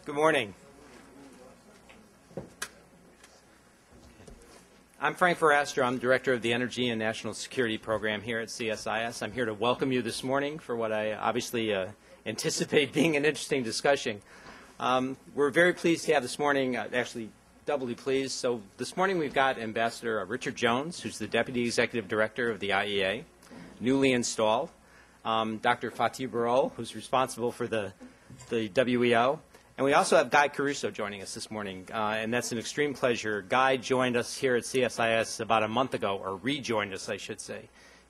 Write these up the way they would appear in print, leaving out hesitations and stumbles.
Good morning. I'm Frank Verastra. I'm Director of the Energy and National Security Program here at CSIS. I'm here to welcome you this morning for what I obviously anticipate being an interesting discussion. We're very pleased to have this morning, actually doubly pleased. So this morning we've got Ambassador Richard Jones, who's the Deputy Executive Director of the IEA, newly installed, Dr. Fatih Birol, who's responsible for the WEO, and we also have Guy Caruso joining us this morning, and that's an extreme pleasure. Guy joined us here at CSIS about a month ago, or rejoined us, I should say.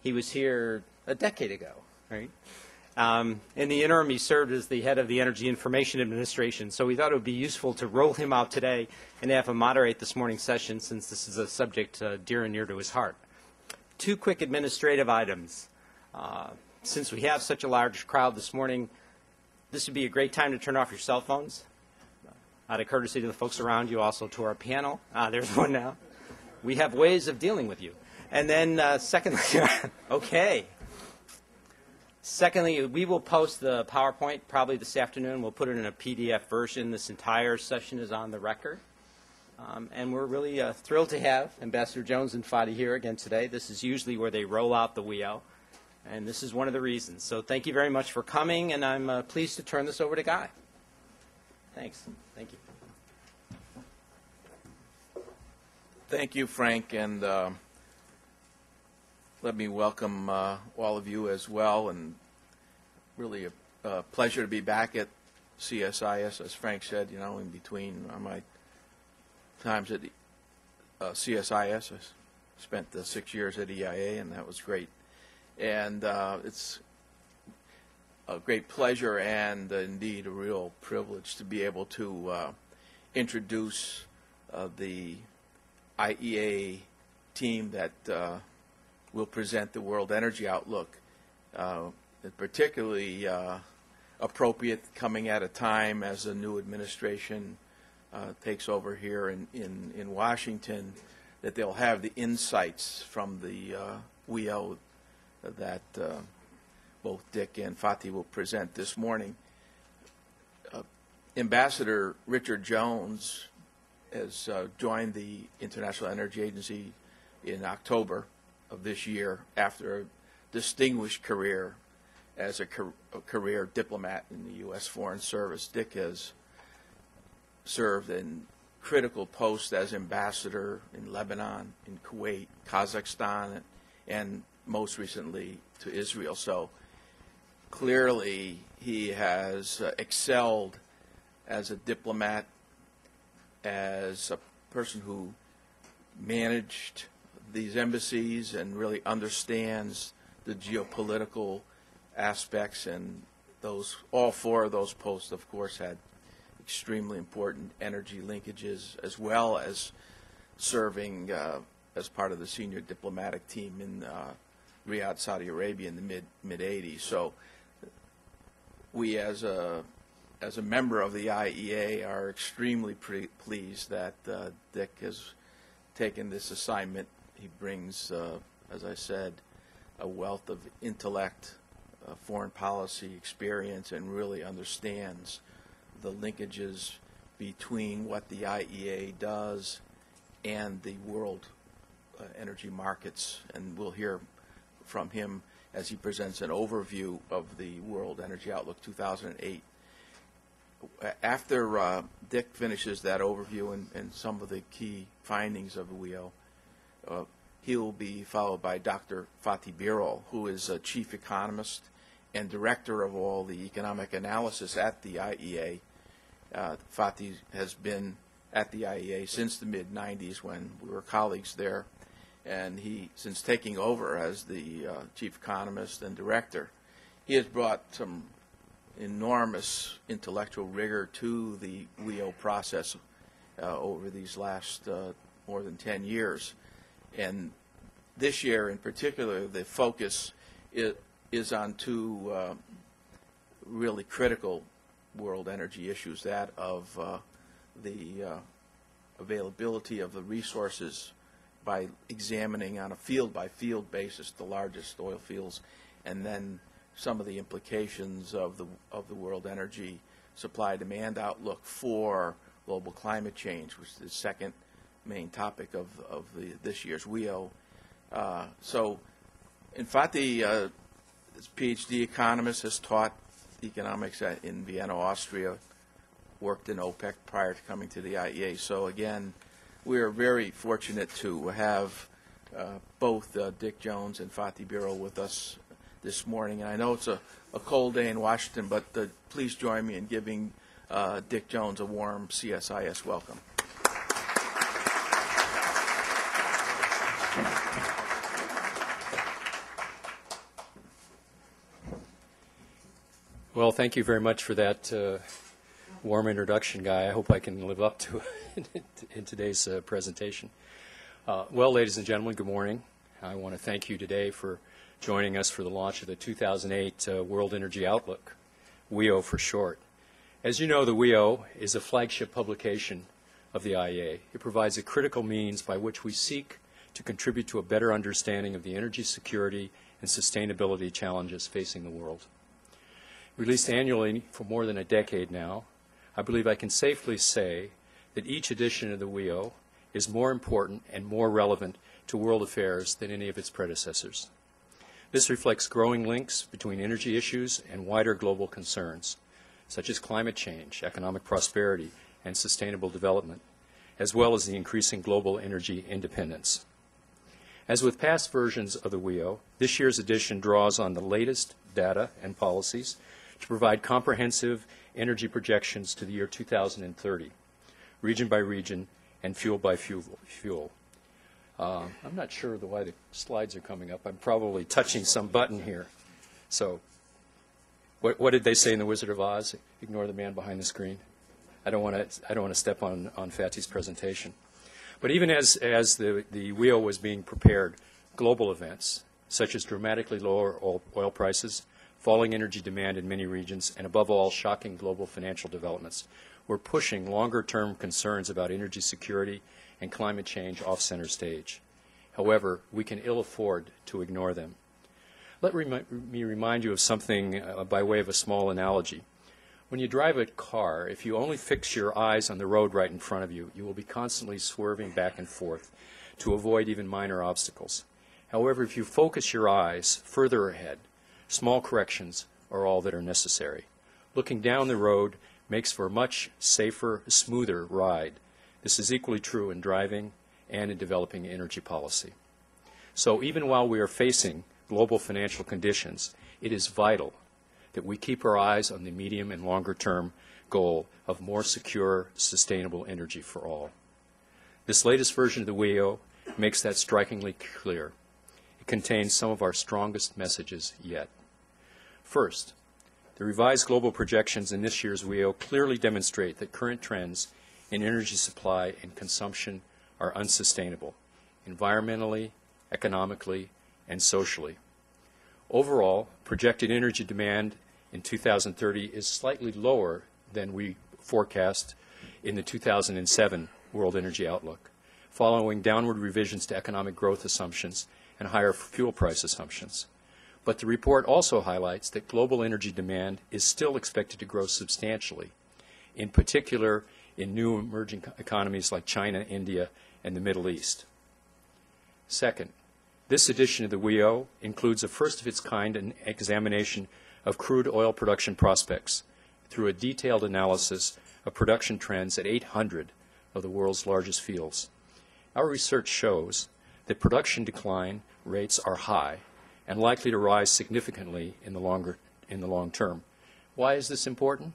He was here a decade ago, right? In the interim, he served as the head of the Energy Information Administration, so we thought it would be useful to roll him out today and have him moderate this morning's session, since this is a subject dear and near to his heart. Two quick administrative items. Since we have such a large crowd this morning, this would be a great time to turn off your cell phones. Out of courtesy to the folks around you, also to our panel. There's one now. We have ways of dealing with you. And then secondly, okay. Secondly, we will post the PowerPoint probably this afternoon. We'll put it in a PDF version. This entire session is on the record. And we're really thrilled to have Ambassador Jones and Fatih here again today. This is usually where they roll out the WEO. And this is one of the reasons. So thank you very much for coming, and I'm pleased to turn this over to Guy. Thanks. Thank you. Thank you, Frank, and let me welcome all of you as well, and really a pleasure to be back at CSIS, as Frank said, you know, in between my times at CSIS. I spent 6 years at EIA, and that was great. And it's a great pleasure and indeed a real privilege to be able to introduce the IEA team that will present the World Energy Outlook. Particularly appropriate coming at a time as the new administration takes over here in Washington, that they'll have the insights from the WEO that both Dick and Fatih will present this morning. Ambassador Richard Jones has joined the International Energy Agency in October of this year after a distinguished career as a career diplomat in the U.S. Foreign Service. Dick has served in critical posts as ambassador in Lebanon, in Kuwait, Kazakhstan, and most recently to Israel. So clearly he has excelled as a diplomat, as a person who managed these embassies and really understands the geopolitical aspects, and all four of those posts, of course, had extremely important energy linkages, as well as serving as part of the senior diplomatic team in Riyadh, Saudi Arabia in the mid-'80s. So we, as a member of the IEA, are extremely pleased that Dick has taken this assignment. He brings, as I said, a wealth of intellect, foreign policy experience, and really understands the linkages between what the IEA does and the world energy markets. And we'll hear from him as he presents an overview of the World Energy Outlook 2008. After Dick finishes that overview and some of the key findings of the WEO, he will be followed by Dr. Fatih Birol, who is a chief economist and director of all the economic analysis at the IEA. Fatih has been at the IEA since the mid-'90s, when we were colleagues there. And he, since taking over as the chief economist and director, he has brought some enormous intellectual rigor to the WEO process over these last more than 10 years. And this year in particular, the focus is on two really critical world energy issues, that of the availability of the resources by examining on a field-by-field basis the largest oil fields, and then some of the implications of the world energy supply-demand outlook for global climate change, which is the second main topic of this year's WEO. So, in Fatih, this PhD economist, has taught economics in Vienna, Austria, worked in OPEC prior to coming to the IEA. So again, we are very fortunate to have both Dick Jones and Fatih Birol with us this morning. And I know it's a cold day in Washington, but please join me in giving Dick Jones a warm CSIS welcome. Well, thank you very much for that warm introduction, Guy. I hope I can live up to it in today's presentation. Well, ladies and gentlemen, good morning. I want to thank you today for joining us for the launch of the 2008 World Energy Outlook, WEO for short. As you know, the WEO is a flagship publication of the IEA. It provides a critical means by which we seek to contribute to a better understanding of the energy security and sustainability challenges facing the world. Released annually for more than a decade now, I believe I can safely say that each edition of the WEO is more important and more relevant to world affairs than any of its predecessors. This reflects growing links between energy issues and wider global concerns, such as climate change, economic prosperity, and sustainable development, as well as the increasing global energy independence. As with past versions of the WEO, this year's edition draws on the latest data and policies to provide comprehensive energy projections to the year 2030, region by region and fuel by fuel. I'm not sure why the slides are coming up. I'm probably touching some button here. So what did they say in The Wizard of Oz? Ignore the man behind the screen. I don't want to step on Fatih's presentation. But even as the WEO was being prepared, global events, such as dramatically lower oil prices, falling energy demand in many regions, and above all, shocking global financial developments, were pushing longer-term concerns about energy security and climate change off center stage. However, we can ill afford to ignore them. Let me remind you of something by way of a small analogy. When you drive a car, if you only fix your eyes on the road right in front of you, you will be constantly swerving back and forth to avoid even minor obstacles. However, if you focus your eyes further ahead, small corrections are all that are necessary. Looking down the road makes for a much safer, smoother ride. This is equally true in driving and in developing energy policy. So even while we are facing global financial conditions, it is vital that we keep our eyes on the medium and longer term goal of more secure, sustainable energy for all. This latest version of the WEO makes that strikingly clear. It contains some of our strongest messages yet. First, the revised global projections in this year's WEO clearly demonstrate that current trends in energy supply and consumption are unsustainable, environmentally, economically, and socially. Overall, projected energy demand in 2030 is slightly lower than we forecast in the 2007 World Energy Outlook, following downward revisions to economic growth assumptions and higher fuel price assumptions. But the report also highlights that global energy demand is still expected to grow substantially, in particular in new emerging economies like China, India, and the Middle East. Second, this edition of the WEO includes a first-of-its-kind examination of crude oil production prospects through a detailed analysis of production trends at 800 of the world's largest fields. Our research shows that production decline rates are high and likely to rise significantly in the long term. Why is this important?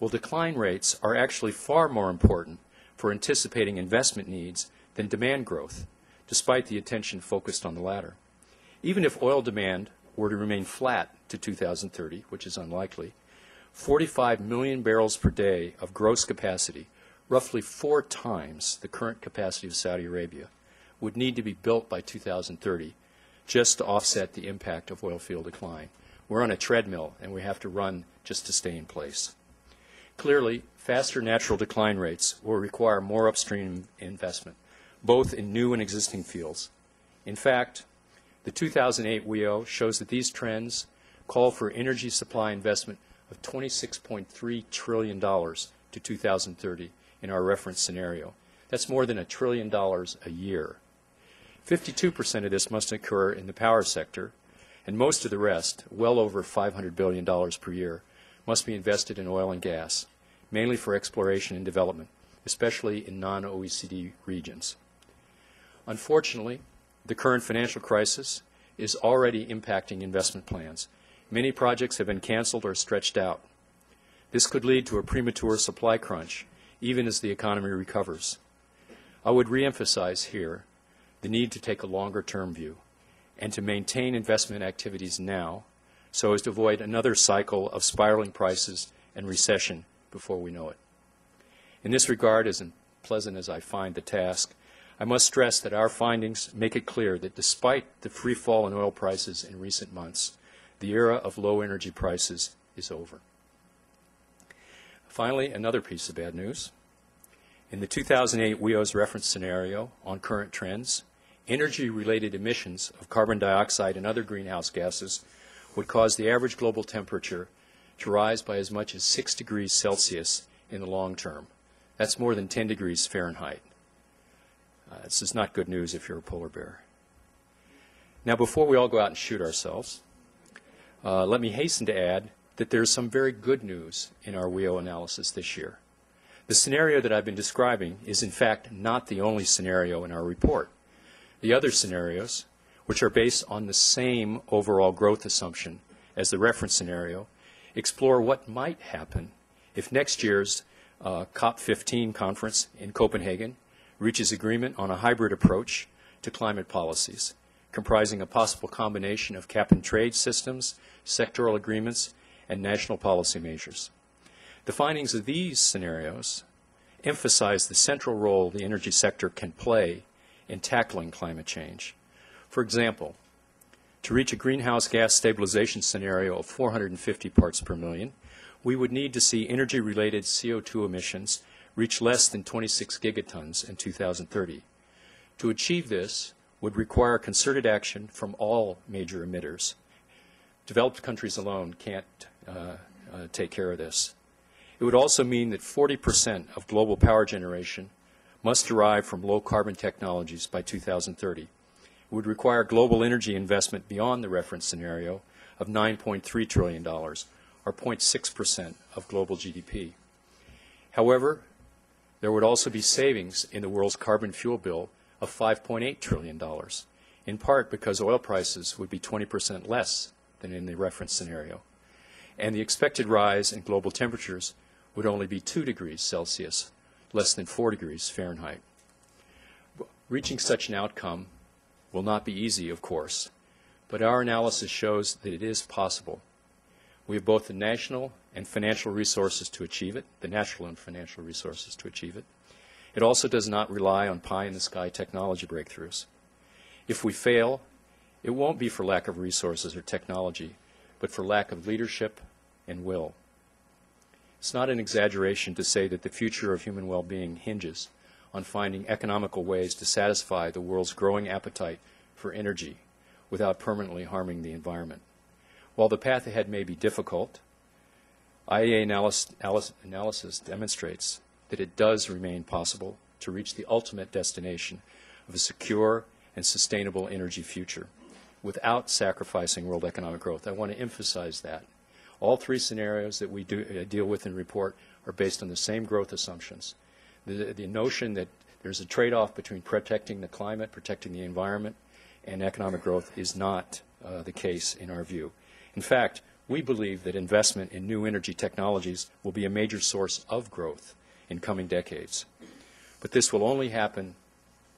Well, decline rates are actually far more important for anticipating investment needs than demand growth, despite the attention focused on the latter. Even if oil demand were to remain flat to 2030, which is unlikely, 45 million barrels per day of gross capacity, roughly 4 times the current capacity of Saudi Arabia, would need to be built by 2030 just to offset the impact of oil field decline. We're on a treadmill, and we have to run just to stay in place. Clearly, faster natural decline rates will require more upstream investment, both in new and existing fields. In fact, the 2008 WEO shows that these trends call for energy supply investment of $26.3 trillion to 2030 in our reference scenario. That's more than $1 trillion a year. 52% of this must occur in the power sector, and most of the rest, well over $500 billion per year, must be invested in oil and gas, mainly for exploration and development, especially in non-OECD regions. Unfortunately, the current financial crisis is already impacting investment plans. Many projects have been canceled or stretched out. This could lead to a premature supply crunch, even as the economy recovers. I would reemphasize here the need to take a longer-term view and to maintain investment activities now so as to avoid another cycle of spiraling prices and recession before we know it. In this regard, as unpleasant as I find the task, I must stress that our findings make it clear that despite the free fall in oil prices in recent months, the era of low energy prices is over. Finally, another piece of bad news. In the 2008 WEO's reference scenario on current trends, energy-related emissions of carbon dioxide and other greenhouse gases would cause the average global temperature to rise by as much as 6 degrees Celsius in the long term. That's more than 10 degrees Fahrenheit. This is not good news if you're a polar bear. Now, before we all go out and shoot ourselves, let me hasten to add that there's some very good news in our WEO analysis this year. The scenario that I've been describing is, in fact, not the only scenario in our report. The other scenarios, which are based on the same overall growth assumption as the reference scenario, explore what might happen if next year's COP15 conference in Copenhagen reaches agreement on a hybrid approach to climate policies, comprising a possible combination of cap-and-trade systems, sectoral agreements, and national policy measures. The findings of these scenarios emphasize the central role the energy sector can play in tackling climate change. For example, to reach a greenhouse gas stabilization scenario of 450 parts per million, we would need to see energy-related CO2 emissions reach less than 26 gigatons in 2030. To achieve this would require concerted action from all major emitters. Developed countries alone can't take care of this. It would also mean that 40% of global power generation must derive from low-carbon technologies by 2030. It would require global energy investment beyond the reference scenario of $9.3 trillion, or 0.6% of global GDP. However, there would also be savings in the world's carbon fuel bill of $5.8 trillion, in part because oil prices would be 20% less than in the reference scenario, and the expected rise in global temperatures would only be 2 degrees Celsius, less than 4 degrees Fahrenheit. Reaching such an outcome will not be easy, of course, but our analysis shows that it is possible. We have both the national and financial resources to achieve it, the natural and financial resources to achieve it. It also does not rely on pie-in-the-sky technology breakthroughs. If we fail, it won't be for lack of resources or technology, but for lack of leadership and will. It's not an exaggeration to say that the future of human well-being hinges on finding economical ways to satisfy the world's growing appetite for energy without permanently harming the environment. While the path ahead may be difficult, IEA analysis demonstrates that it does remain possible to reach the ultimate destination of a secure and sustainable energy future without sacrificing world economic growth. I want to emphasize that. All three scenarios that we deal with in the report are based on the same growth assumptions. The notion that there's a trade-off between protecting the climate, protecting the environment, and economic growth is not the case in our view. In fact, we believe that investment in new energy technologies will be a major source of growth in coming decades. But this will only happen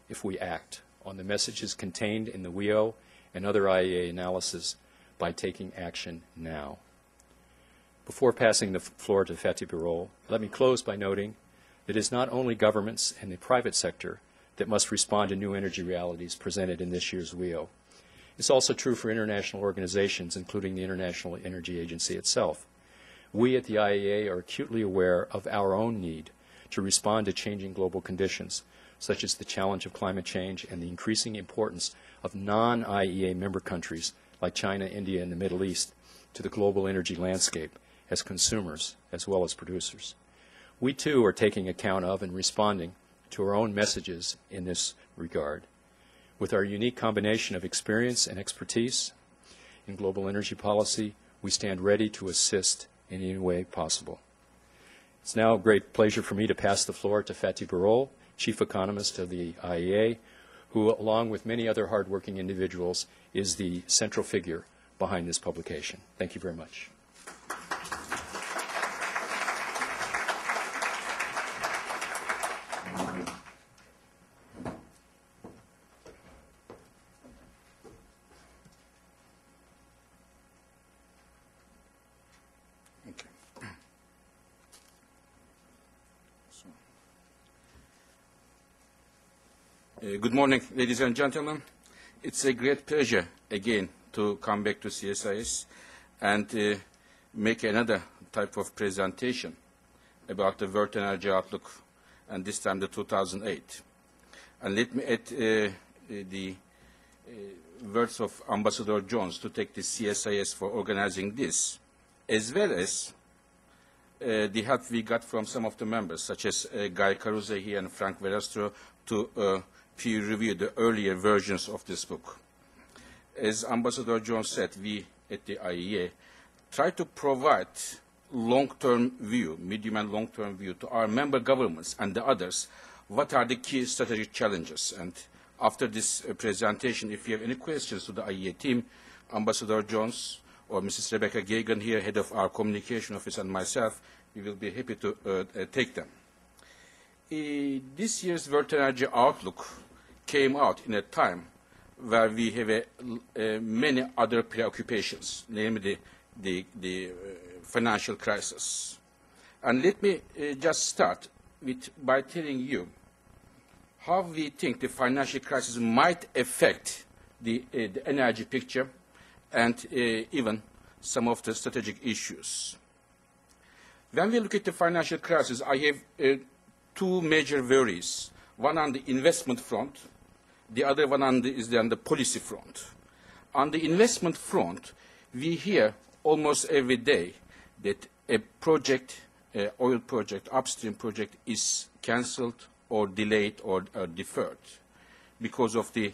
if we act on the messages contained in the WEO and other IEA analysis by taking action now. Before passing the floor to Fatih Birol, let me close by noting that it is not only governments and the private sector that must respond to new energy realities presented in this year's WEO. It's also true for international organizations, including the International Energy Agency itself. We at the IEA are acutely aware of our own need to respond to changing global conditions, such as the challenge of climate change and the increasing importance of non-IEA member countries like China, India, and the Middle East to the global energy landscape as consumers as well as producers. We too are taking account of and responding to our own messages in this regard. With our unique combination of experience and expertise in global energy policy, we stand ready to assist in any way possible. It's now a great pleasure for me to pass the floor to Fatih Birol, Chief Economist of the IEA, who, along with many other hardworking individuals, is the central figure behind this publication. Thank you very much. Good morning, ladies and gentlemen. It's a great pleasure again to come back to CSIS and make another type of presentation about the World Energy Outlook, and this time the 2008. And let me add the words of Ambassador Jones to take the CSIS for organizing this, as well as the help we got from some of the members, such as Guy Caruso here and Frank Verastro, to peer review the earlier versions of this book. As Ambassador Jones said, we at the IEA try to provide long-term view, medium and long-term view to our member governments and the others. What are the key strategic challenges? And after this presentation, if you have any questions to the IEA team, Ambassador Jones or Mrs. Rebecca Gagan here, head of our communication office, and myself, we will be happy to take them. This year's World Energy Outlook came out in a time where we have many other preoccupations, namely the financial crisis. And let me just start by telling you how we think the financial crisis might affect the energy picture and even some of the strategic issues. When we look at the financial crisis, I have two major worries. One on the investment front, the other one is on the policy front. On the investment front, we hear almost every day that a project, oil project, upstream project, is cancelled or delayed or deferred because of the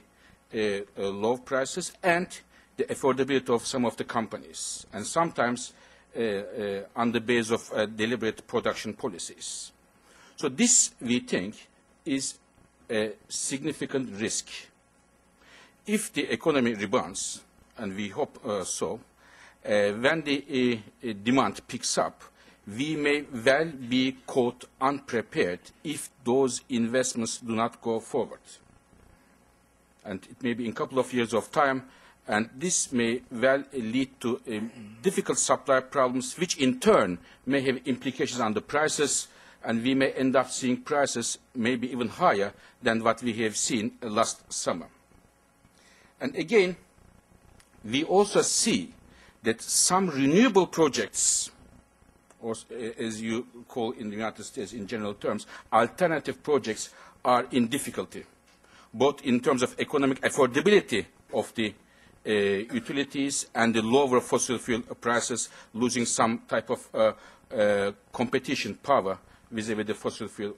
low prices and the affordability of some of the companies, and sometimes on the basis of deliberate production policies. So this, we think, is a significant risk. If the economy rebounds, and we hope so, when the demand picks up, we may well be caught unprepared if those investments do not go forward. And it may be in a couple of years of time, and this may well lead to difficult supply problems, which in turn may have implications on the prices, and we may end up seeing prices maybe even higher than what we have seen last summer. And again, we also see that some renewable projects, or as you call in the United States in general terms, alternative projects, are in difficulty, both in terms of economic affordability of the utilities and the lower fossil fuel prices, losing some type of competition power vis-à-vis the fossil fuel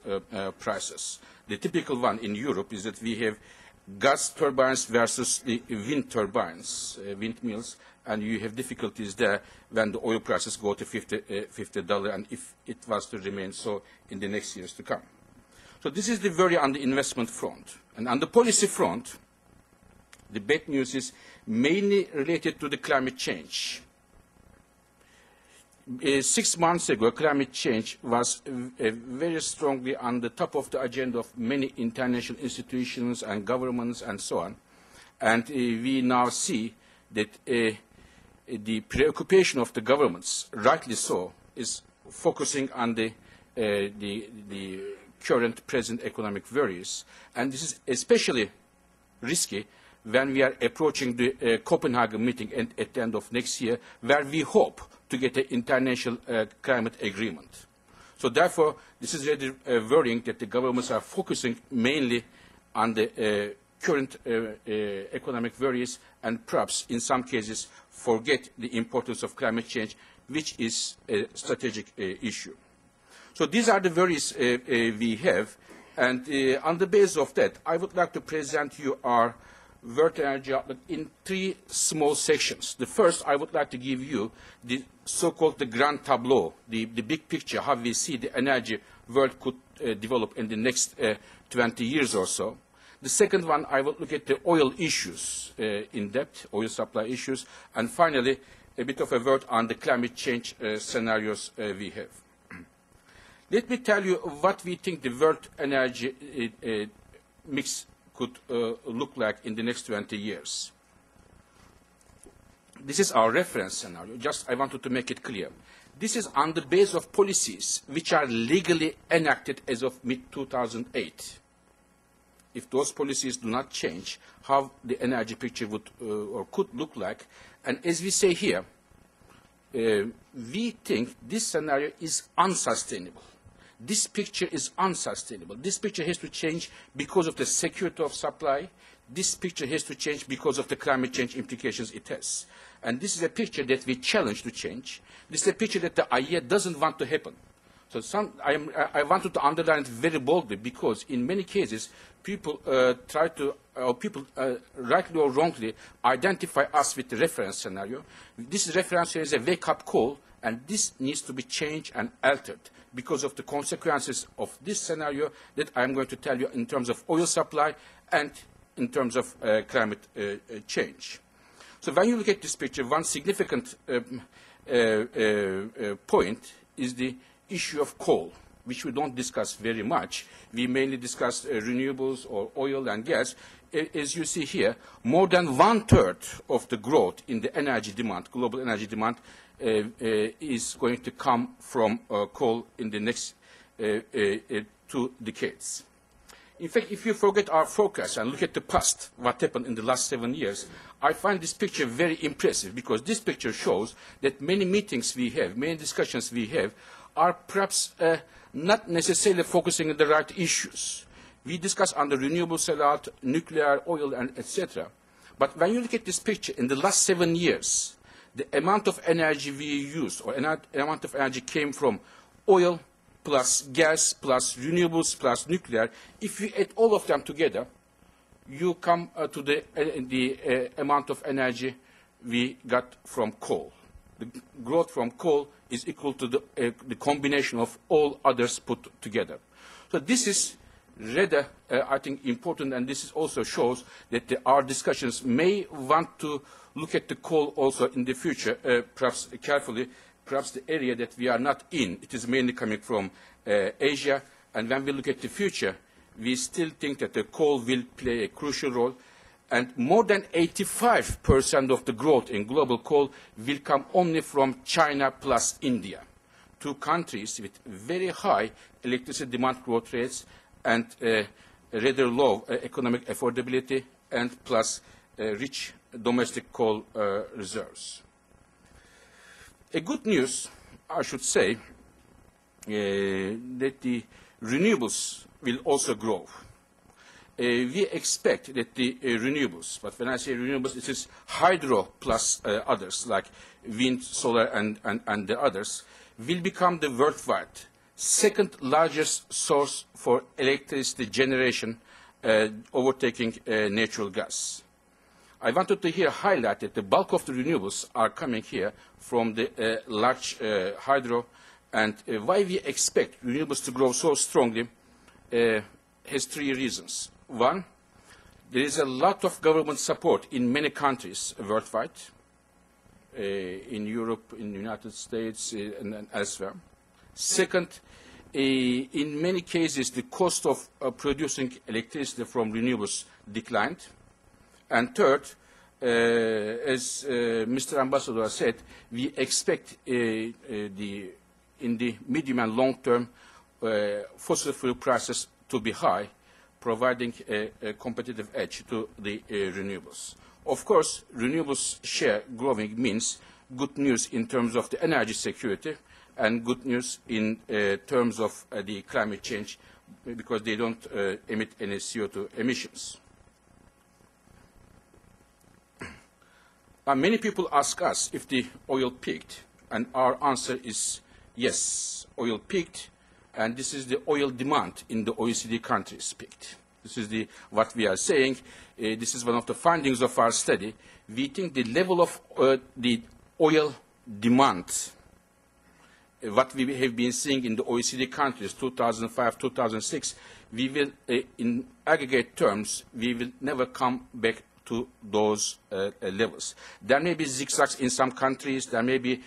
prices. The typical one in Europe is that we have gas turbines versus the wind turbines, windmills, and you have difficulties there when the oil prices go to $50, and if it was to remain so in the next years to come. So this is the worry on the investment front. And on the policy front, the bad news is mainly related to the climate change. 6 months ago, climate change was very strongly on the top of the agenda of many international institutions and governments and so on. And we now see that the preoccupation of the governments, rightly so, is focusing on the current present economic worries. And this is especially risky when we are approaching the Copenhagen meeting at the end of next year, where we hope to get an international climate agreement. So therefore, this is really worrying that the governments are focusing mainly on the current economic worries and perhaps in some cases forget the importance of climate change, which is a strategic issue. So these are the worries we have, and on the basis of that, I would like to present you our World Energy Outlook in 3 small sections. The first, I would like to give you the so-called the grand tableau, the big picture, how we see the energy world could develop in the next 20 years or so. The second one, I will look at the oil issues in depth, oil supply issues, and finally, a bit of a word on the climate change scenarios we have. Let me tell you what we think the world energy mix could look like in the next 20 years. This is our reference scenario. Just I wanted to make it clear. This is on the basis of policies which are legally enacted as of mid-2008. If those policies do not change, how the energy picture would or could look like. And as we say here, we think this scenario is unsustainable. This picture is unsustainable. This picture has to change because of the security of supply. This picture has to change because of the climate change implications it has. And this is a picture that we challenge to change. This is a picture that the IEA doesn't want to happen. So I wanted to underline it very boldly because in many cases people rightly or wrongly identify us with the reference scenario. This reference scenario is a wake-up call, and this needs to be changed and altered because of the consequences of this scenario that I'm going to tell you in terms of oil supply and in terms of climate change. So when you look at this picture, one significant point is the issue of coal, which we don't discuss very much. We mainly discuss renewables or oil and gas. As you see here, more than 1/3 of the growth in the energy demand, global energy demand, is going to come from coal in the next 2 decades. In fact, if you forget our forecast and look at the past, what happened in the last 7 years, I find this picture very impressive because this picture shows that many meetings we have, many discussions we have, are perhaps not necessarily focusing on the right issues. We discuss on the renewable sellout, nuclear, oil, and etc. But when you look at this picture, in the last 7 years, the amount of energy we used, or amount of energy came from oil, plus gas, plus renewables, plus nuclear. If you add all of them together, you come to the amount of energy we got from coal. The growth from coal is equal to the combination of all others put together. So this is rather, I think, important, and this also shows that our discussions may want to look at the coal also in the future, perhaps carefully. Perhaps the area that we are not in, it is mainly coming from Asia. And when we look at the future, we still think that the coal will play a crucial role. And more than 85% of the growth in global coal will come only from China plus India, 2 countries with very high electricity demand growth rates and rather low economic affordability and plus rich domestic coal reserves. A good news, I should say, that the renewables will also grow. We expect that the renewables, but when I say renewables, it is hydro plus others, like wind, solar, and the others, will become the worldwide 2nd largest source for electricity generation, overtaking natural gas. I wanted to here highlight that the bulk of the renewables are coming here from the large hydro, and why we expect renewables to grow so strongly has 3 reasons. One, there is a lot of government support in many countries worldwide, in Europe, in the United States, and elsewhere. Second, in many cases, the cost of producing electricity from renewables declined. And third, as Mr. Ambassador said, we expect in the medium and long term fossil fuel prices to be high, providing a competitive edge to the renewables. Of course, renewables share growing means good news in terms of the energy security and good news in terms of the climate change because they don't emit any CO2 emissions. Now, many people ask us if the oil peaked. And our answer is yes, oil peaked, and this is the oil demand in the OECD countries peaked. This is what we are saying. This is one of the findings of our study. We think the level of the oil demand, what we have been seeing in the OECD countries, 2005, 2006, we will, in aggregate terms, we will never come back to those levels. There may be zigzags in some countries, there may be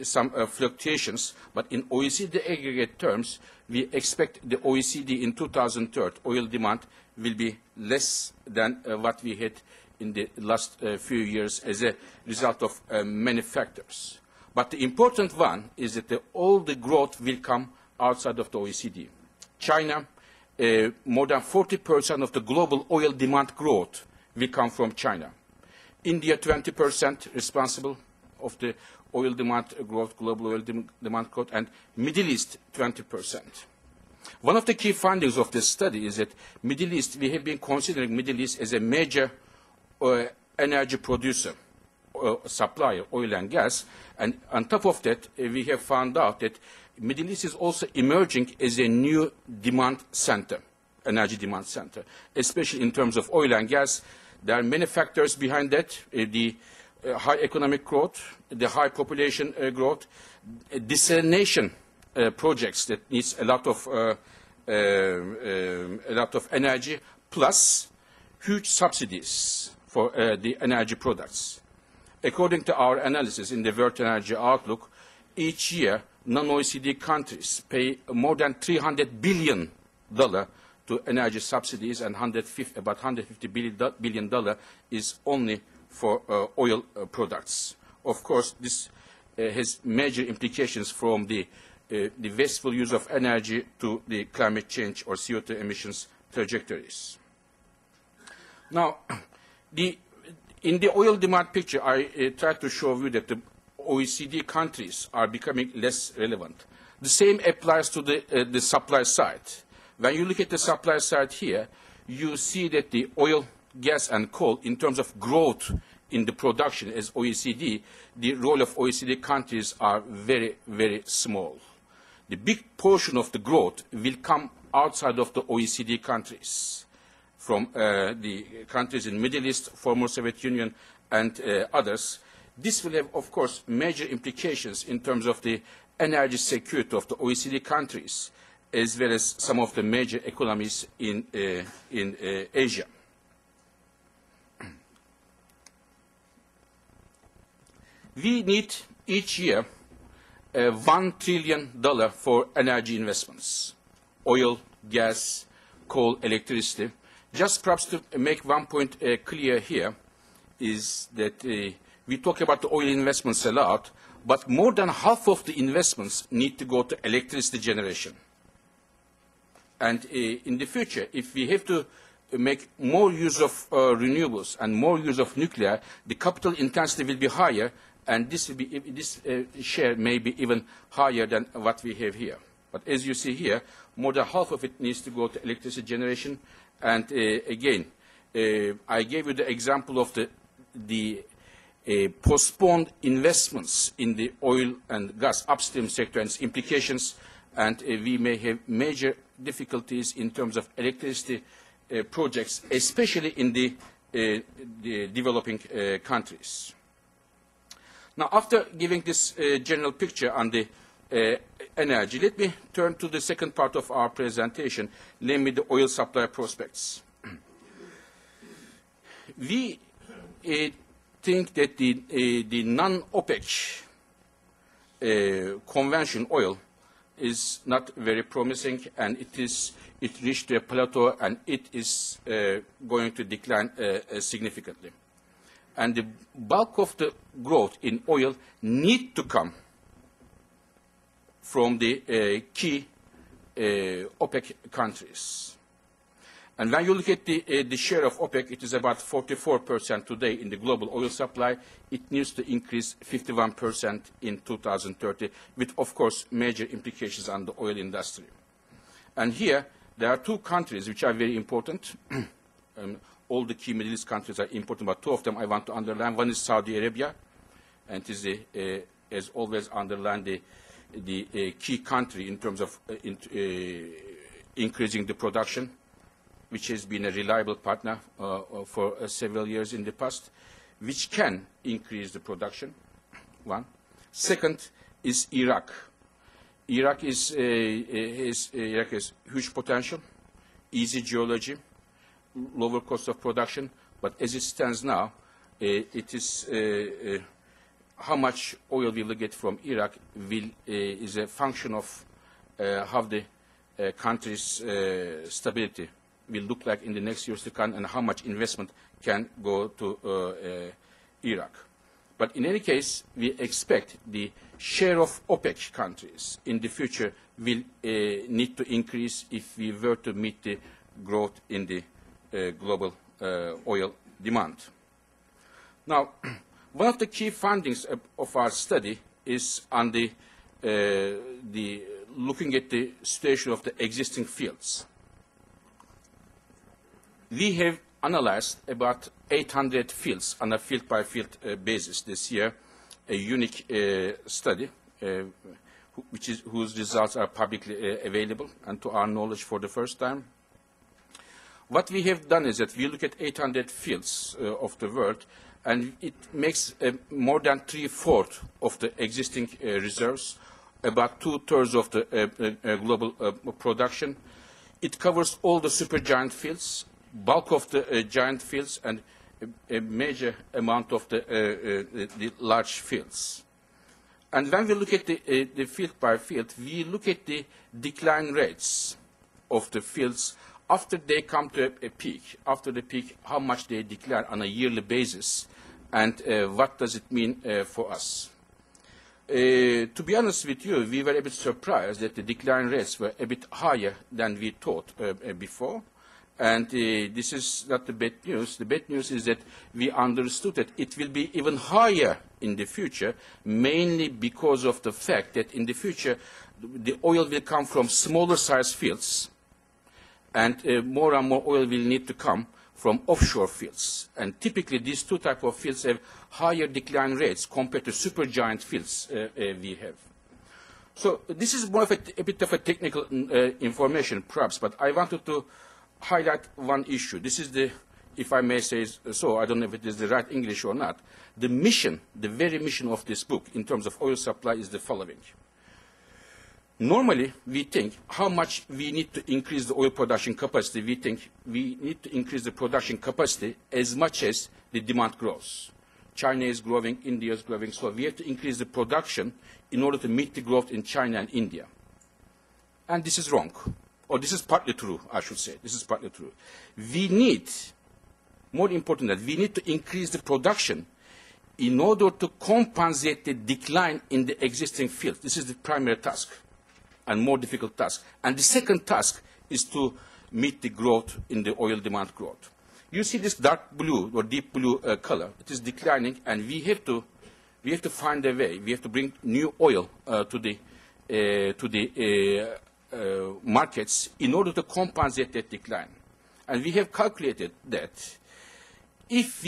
some fluctuations, but in OECD aggregate terms, we expect the OECD in 2030 oil demand will be less than what we had in the last few years as a result of many factors. But the important one is that all the growth will come outside of the OECD. China, more than 40% of the global oil demand growth will come from China. India, 20% responsible of the oil demand growth, global oil demand growth, and Middle East, 20%. One of the key findings of this study is that Middle East, we have been considering Middle East as a major energy producer, supplier, oil and gas, and on top of that, we have found out that Middle East is also emerging as a new demand center, energy demand center, especially in terms of oil and gas. There are many factors behind that, the high economic growth, the high population growth, desalination projects that needs a lot of energy, plus huge subsidies for the energy products. According to our analysis in the World Energy Outlook, each year non-OECD countries pay more than $300 billion to energy subsidies, and about $150 billion is only for oil products. Of course, this has major implications from the wasteful use of energy to the climate change or CO2 emissions trajectories. Now, in the oil demand picture, I tried to show you that the OECD countries are becoming less relevant. The same applies to the supply side. When you look at the supply side here, you see that the oil, gas, and coal, in terms of growth in the production as OECD, the role of OECD countries are very, very small. The big portion of the growth will come outside of the OECD countries, from the countries in the Middle East, former Soviet Union, and others. This will have, of course, major implications in terms of the energy security of the OECD countries, as well as some of the major economies in Asia. We need each year $1 trillion for energy investments, oil, gas, coal, electricity. Just perhaps to make one point clear here is that we talk about the oil investments a lot, but more than half of the investments need to go to electricity generation. And in the future, if we have to make more use of renewables and more use of nuclear, the capital intensity will be higher, and this share may be even higher than what we have here. But as you see here, more than half of it needs to go to electricity generation. And again, I gave you the example of the postponed investments in the oil and gas upstream sector and its implications, and we may have major difficulties in terms of electricity projects, especially in the developing countries. Now, after giving this general picture on the energy, let me turn to the second part of our presentation, namely the oil supply prospects. We think that the non-OPEC conventional oil is not very promising, and it reached a plateau, and it is going to decline significantly. And the bulk of the growth in oil need to come from the key OPEC countries. And when you look at the share of OPEC, it is about 44% today in the global oil supply. It needs to increase 51% in 2030, with, of course, major implications on the oil industry. And here, there are two countries which are very important. All the key Middle East countries are important, but two of them I want to underline. One is Saudi Arabia, and it is the has always underlined the key country in terms of increasing the production, which has been a reliable partner for several years in the past, which can increase the production, one. Second is Iraq. Iraq has huge potential, easy geology, lower cost of production, but as it stands now, it is how much oil we will get from Iraq is a function of how the country's stability will look like in the next years to come and how much investment can go to Iraq. But in any case, we expect the share of OPEC countries in the future will need to increase if we were to meet the growth in the global oil demand. Now, one of the key findings of our study is on the looking at the situation of the existing fields. We have analyzed about 800 fields on a field-by-field basis this year, a unique study whose results are publicly available and to our knowledge for the first time. What we have done is that we look at 800 fields of the world, and it makes more than 3/4 of the existing reserves, about 2/3 of the global production. It covers all the supergiant fields, bulk of the giant fields, and a major amount of the large fields. And when we look at the field by field, we look at the decline rates of the fields after they come to a peak. After the peak, how much they decline on a yearly basis, and what does it mean for us? To be honest with you, we were a bit surprised that the decline rates were a bit higher than we thought before. And this is not the bad news. The bad news is that we understood that it will be even higher in the future, mainly because of the fact that in the future the oil will come from smaller size fields, and more and more oil will need to come from offshore fields. And typically these two types of fields have higher decline rates compared to supergiant fields we have. So this is more of a bit of a technical information perhaps, but I wanted to highlight one issue. This is the, if I may say so, I don't know if it is the right English or not. The mission, the very mission of this book in terms of oil supply is the following. Normally, we think how much we need to increase the oil production capacity. We think we need to increase the production capacity as much as the demand grows. China is growing, India is growing, so we have to increase the production in order to meet the growth in China and India. And this is wrong. Or this is partly true, I should say. This is partly true. We need, more important than that, we need to increase the production in order to compensate the decline in the existing field. This is the primary task and more difficult task. And the second task is to meet the growth in the oil demand growth. You see this dark blue or deep blue color. It is declining, and we have to find a way. We have to bring new oil to the markets in order to compensate that decline. And we have calculated that if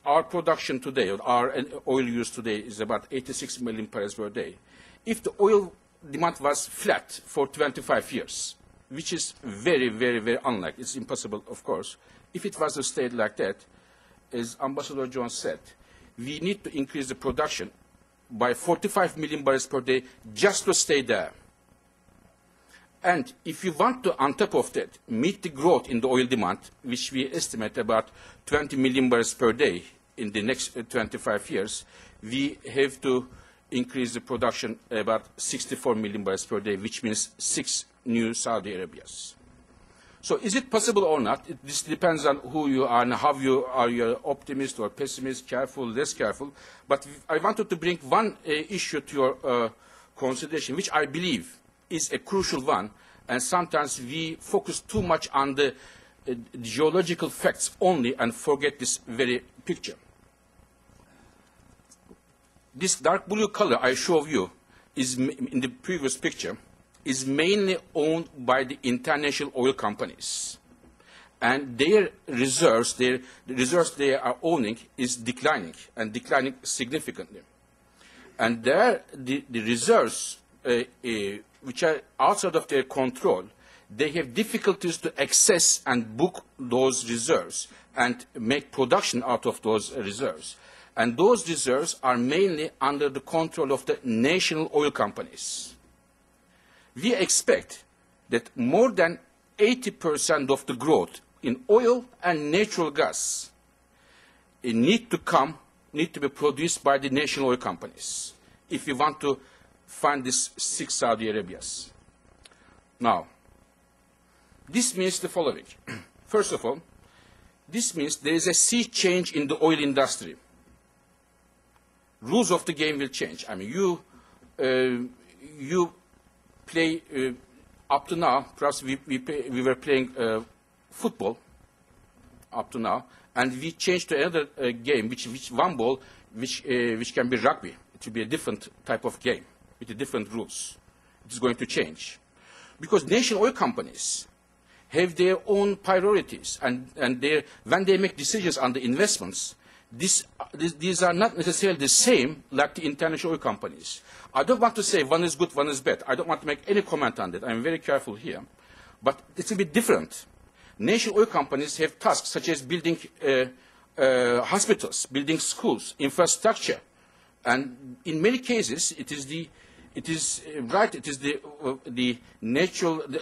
our production today, or our oil use today is about 86 million barrels per day, if the oil demand was flat for 25 years, which is very, very, very unlikely, it's impossible, of course, if it was to stay like that, as Ambassador Jones said, we need to increase the production by 45 million barrels per day just to stay there. And if you want to, on top of that, meet the growth in the oil demand, which we estimate about 20 million barrels per day in the next 25 years, we have to increase the production about 64 million barrels per day, which means 6 new Saudi Arabias. So is it possible or not? This depends on who you are and how you are. You optimist or pessimist, careful, less careful. But I wanted to bring one issue to your consideration, which I believe is a crucial one, and sometimes we focus too much on the geological facts only and forget this very picture. This dark blue color I showed you is in the previous picture is mainly owned by the international oil companies, and their reserves, the reserves they are owning is declining and declining significantly. And there, the reserves, which are outside of their control, they have difficulties to access and book those reserves and make production out of those reserves. And those reserves are mainly under the control of the national oil companies. We expect that more than 80% of the growth in oil and natural gas need to be produced by the national oil companies if we want to find these 6 Saudi Arabias. Now, this means the following. First of all, this means there is a sea change in the oil industry. Rules of the game will change. I mean, you play up to now. Perhaps we were playing football up to now, and we changed to another game, which one ball, which can be rugby. It will be a different type of game with different rules. It is going to change because national oil companies have their own priorities, and when they make decisions on the investments, these are not necessarily the same like the international oil companies. I don't want to say one is good, one is bad. I don't want to make any comment on that. I'm very careful here. But it's a bit different. National oil companies have tasks such as building hospitals, building schools, infrastructure. And in many cases, it is the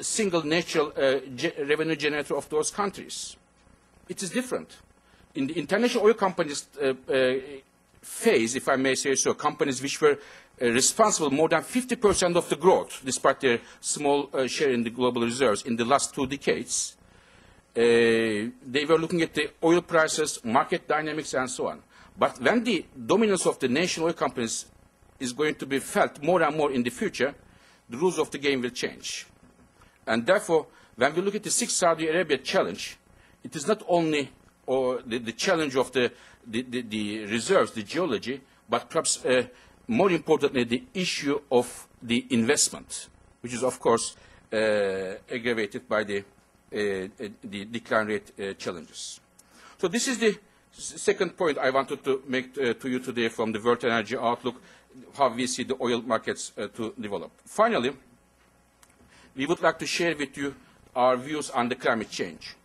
single natural revenue generator of those countries. It is different. In the international oil companies phase, if I may say so, companies which were responsible more than 50% of the growth, despite their small share in the global reserves in the last 2 decades, they were looking at the oil prices, market dynamics, and so on. But when the dominance of the national oil companies is going to be felt more and more in the future, the rules of the game will change. And therefore, when we look at the 6 Saudi Arabia challenge, it is not only the challenge of the reserves, the geology, but perhaps more importantly, the issue of the investment, which is, of course, aggravated by the decline rate challenges. So this is the second point I wanted to make to you today from the World Energy Outlook, how we see the oil markets to develop. Finally, we would like to share with you our views on the climate change.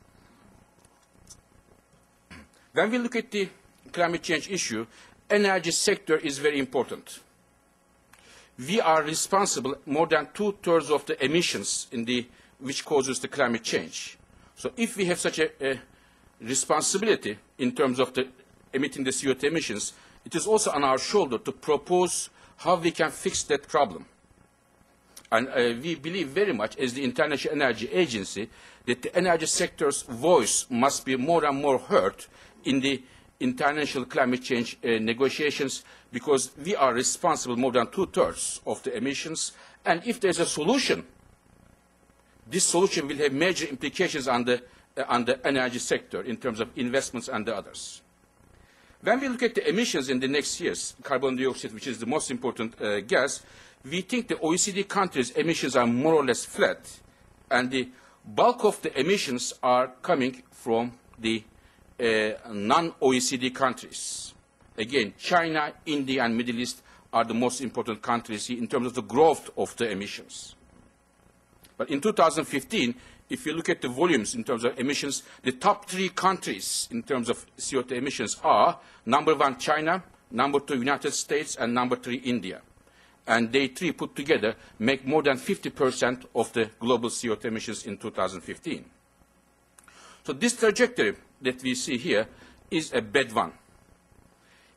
When we look at the climate change issue, energy sector is very important. We are responsible more than 2/3 of the emissions which causes the climate change. So if we have such a responsibility in terms of emitting the CO2 emissions, it is also on our shoulder to propose how we can fix that problem. And we believe very much, as the International Energy Agency, that the energy sector's voice must be more and more heard in the international climate change negotiations, because we are responsible more than 2/3 of the emissions. And if there's a solution, this solution will have major implications on the energy sector in terms of investments and the others. When we look at the emissions in the next years, carbon dioxide, which is the most important gas, we think the OECD countries' emissions are more or less flat, and the bulk of the emissions are coming from the non-OECD countries. Again, China, India, and Middle East are the most important countries in terms of the growth of the emissions. But in 2015, if you look at the volumes in terms of emissions, the top 3 countries in terms of CO2 emissions are number 1, China, number 2, United States, and number 3, India. And they 3 put together make more than 50% of the global CO2 emissions in 2015. So this trajectory that we see here is a bad one.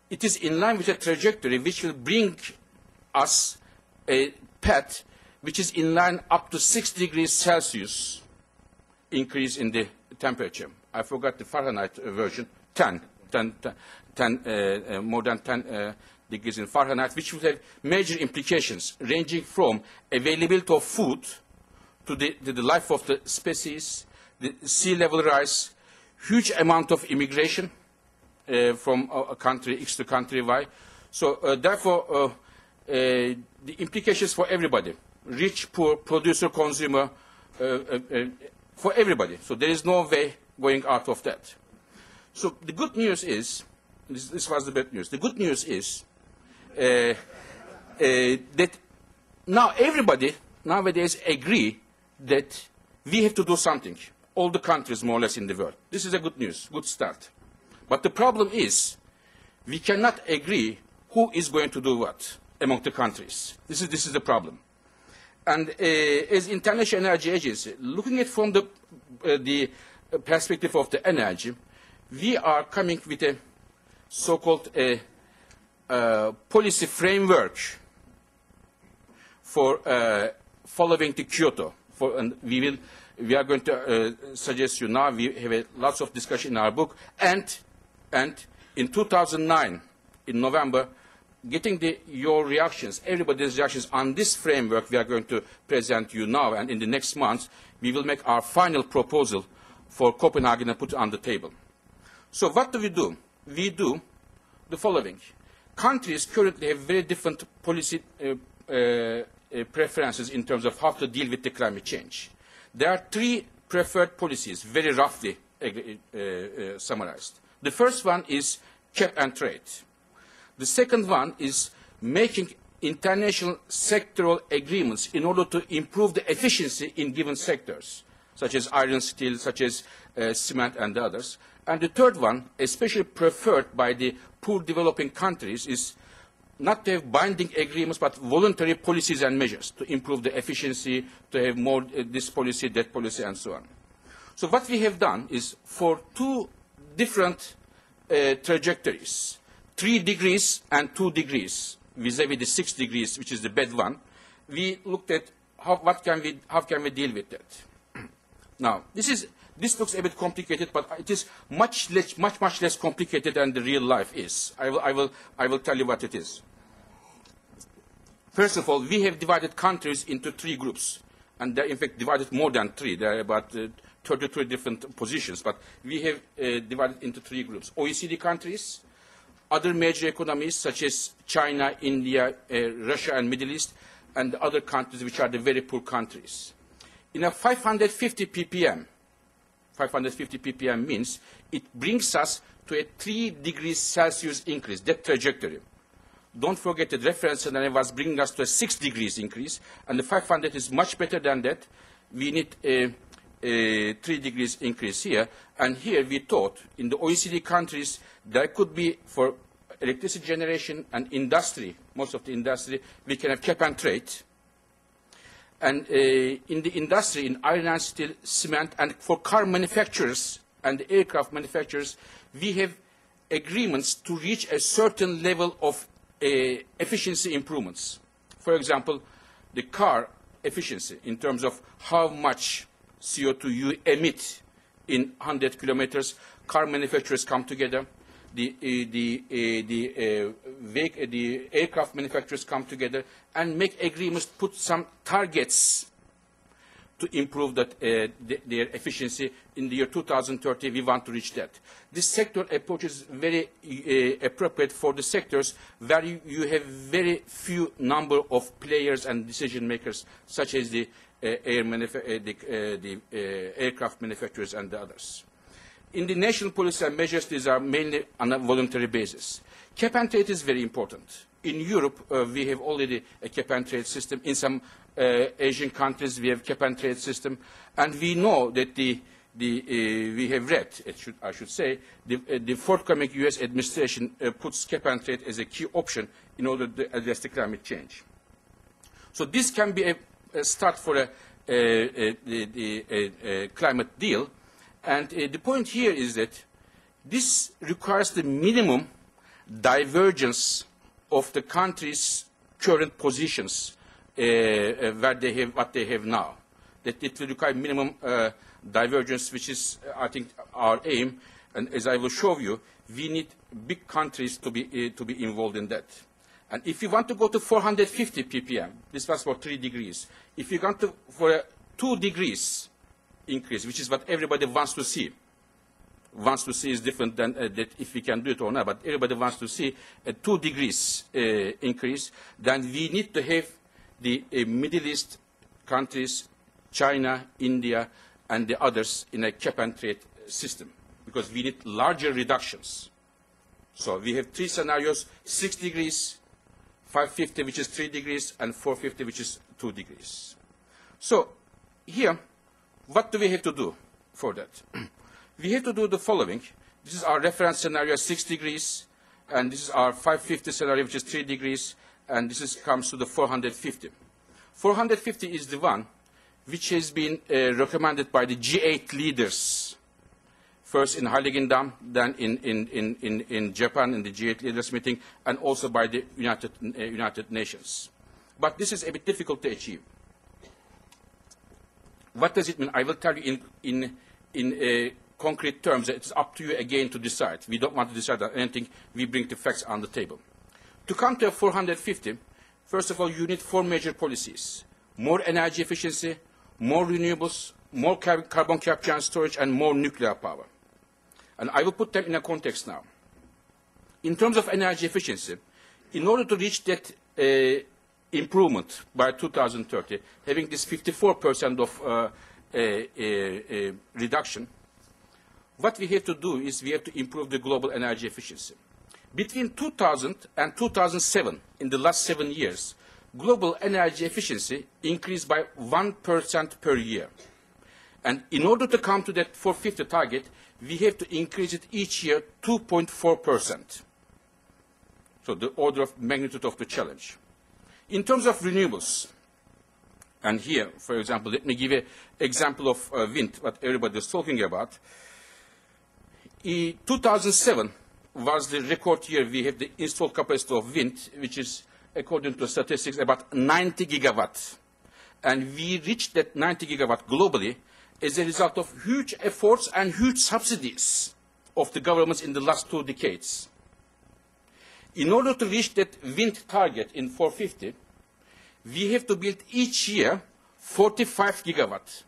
It is in line with a trajectory which will bring us a path which is in line up to 6 degrees Celsius increase in the temperature. I forgot the Fahrenheit version, more than 10 degrees in Fahrenheit, which will have major implications ranging from availability of food to the life of the species, the sea level rise, huge amount of immigration from a country X to country Y. So therefore, the implications for everybody, rich, poor, producer, consumer, for everybody. So there is no way going out of that. So the good news is, this was the bad news. The good news is that now everybody nowadays agree that we have to do something. All the countries, more or less, in the world. This is a good news, good start. But the problem is, we cannot agree who is going to do what among the countries. This is the problem. And as International Energy Agency, looking at from the perspective of the energy, we are coming with a so-called policy framework for following the Kyoto. And we are going to suggest you now. We have lots of discussion in our book, and in 2009, in November, getting your reactions, everybody's reactions on this framework, we are going to present you now, and in the next month, we will make our final proposal for Copenhagen and put it on the table. So what do? We do the following. Countries currently have very different policy preferences in terms of how to deal with the climate change. There are three preferred policies, very roughly summarized. The first one is cap and trade. The second one is making international sectoral agreements in order to improve the efficiency in given sectors, such as iron, steel, such as cement and others. And the third one, especially preferred by the poor developing countries, is not to have binding agreements, but voluntary policies and measures to improve the efficiency, to have more this policy, that policy, and so on. So what we have done is, for two different trajectories, 3 degrees and 2 degrees, vis-à-vis the 6 degrees, which is the bad one, we looked at how can we deal with that. Now, this looks a bit complicated, but it is much less complicated than the real life is. I will tell you what it is. First of all, we have divided countries into 3 groups, and they're in fact divided more than 3. There are about 33 different positions, but we have divided into 3 groups: OECD countries, other major economies such as China, India, Russia, and Middle East, and other countries which are the very poor countries. In a 550 ppm, 550 ppm means it brings us to a 3 degrees Celsius increase, that trajectory. Don't forget the reference scenario was bringing us to a 6 degrees increase, and the 500 is much better than that. We need a 3 degrees increase here, and here we thought in the OECD countries there could be, for electricity generation and industry, most of the industry, we can have cap and trade. And in the industry, in iron and steel, cement, and for car manufacturers and aircraft manufacturers, we have agreements to reach a certain level of efficiency improvements. For example, the car efficiency in terms of how much CO2 you emit in 100 kilometers, car manufacturers come together, the aircraft manufacturers come together and make agreements, put some targets to improve that, their efficiency. In the year 2030, we want to reach that. This sector approach is very appropriate for the sectors where you have very few number of players and decision makers, such as the aircraft manufacturers and the others. In the national policy and measures, these are mainly on a voluntary basis. Cap and trade is very important. In Europe, we have already a cap and trade system. In some Asian countries, we have cap and trade system. And we know that we have read, I should say, the forthcoming U.S. administration puts cap and trade as a key option in order to address the climate change. So this can be a start for a climate deal. And the point here is that this requires the minimum divergence of the countries' current positions where they have what they have now. That it will require minimum divergence, which is, I think, our aim. And as I will show you, we need big countries to be involved in that. And if you want to go to 450 ppm, this was for 3 degrees. If you want to for a 2 degrees increase, which is what everybody wants to see. Wants to see is different than that if we can do it or not, but everybody wants to see a 2 degrees increase. Then we need to have the Middle East countries, China, India, and the others in a cap and trade system, because we need larger reductions. So we have 3 scenarios: 6 degrees, 550, which is 3 degrees, and 450, which is 2 degrees. So here, what do we have to do for that? We have to do the following. This is our reference scenario, 6 degrees, and this is our 550 scenario, which is 3 degrees, and this comes to the 450. 450 is the one which has been recommended by the G8 leaders, first in Heiligendamm, then in Japan in the G8 leaders meeting, and also by the United Nations. But this is a bit difficult to achieve. What does it mean? I will tell you in concrete terms. It's up to you again to decide. We don't want to decide on anything. We bring the facts on the table. To come to 450, first of all, you need 4 major policies: more energy efficiency, more renewables, more carbon capture and storage, and more nuclear power. And I will put them in a context now. In terms of energy efficiency, in order to reach that improvement by 2030, having this 54% of reduction, what we have to do is we have to improve the global energy efficiency. Between 2000 and 2007, in the last 7 years, global energy efficiency increased by 1% per year. And in order to come to that 450 target, we have to increase it each year 2.4%. So the order of magnitude of the challenge. In terms of renewables, and here, for example, let me give an example of wind, what everybody is talking about. 2007 was the record year. We have the installed capacity of wind, which is, according to statistics, about 90 gigawatts. And we reached that 90 gigawatt globally as a result of huge efforts and huge subsidies of the governments in the last 2 decades. In order to reach that wind target in 450, we have to build each year 45 gigawatts.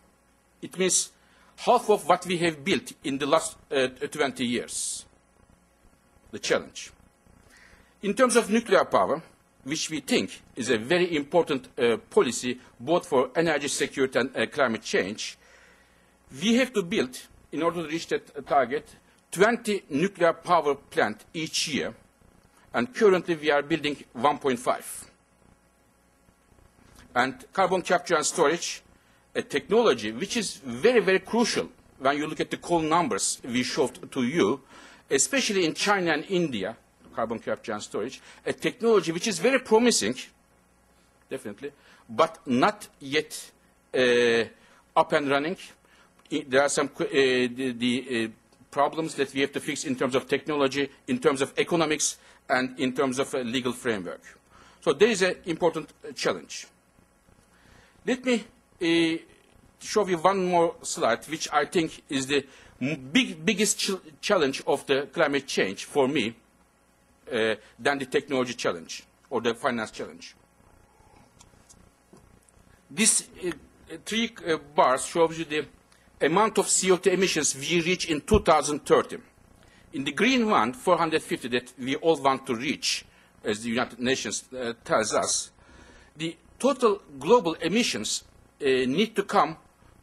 It means half of what we have built in the last 20 years. The challenge. In terms of nuclear power, which we think is a very important policy both for energy security and climate change, we have to build, in order to reach that target, 20 nuclear power plants each year, and currently we are building 1.5. And carbon capture and storage, a technology which is very, very crucial when you look at the coal numbers we showed to you, especially in China and India, carbon capture and storage, a technology which is very promising, definitely, but not yet up and running. There are some problems that we have to fix in terms of technology, in terms of economics, and in terms of a legal framework. So there is an important challenge. Let me show you one more slide, which I think is the biggest challenge of the climate change for me than the technology challenge or the finance challenge. This 3 bars shows you the amount of CO2 emissions we reach in 2030. In the green one, 450 that we all want to reach, as the United Nations tells us, the total global emissions need to come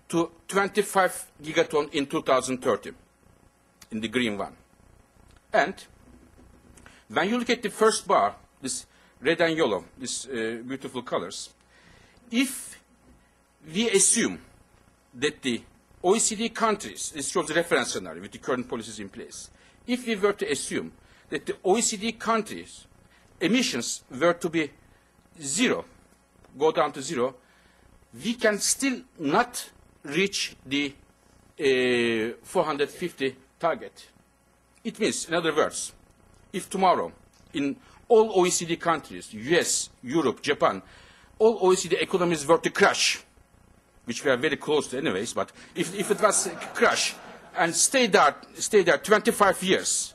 to 25 gigaton in 2030, in the green one. And when you look at the first bar, this red and yellow, these beautiful colors, if we assume that the OECD countries, this shows the reference scenario with the current policies in place, if we were to assume that the OECD countries' emissions were to be 0, go down to 0, we can still not reach the 450 target. It means, in other words, if tomorrow in all OECD countries, US, Europe, Japan, all OECD economies were to crash, which we are very close to anyways, but if it was crash and stay there 25 years,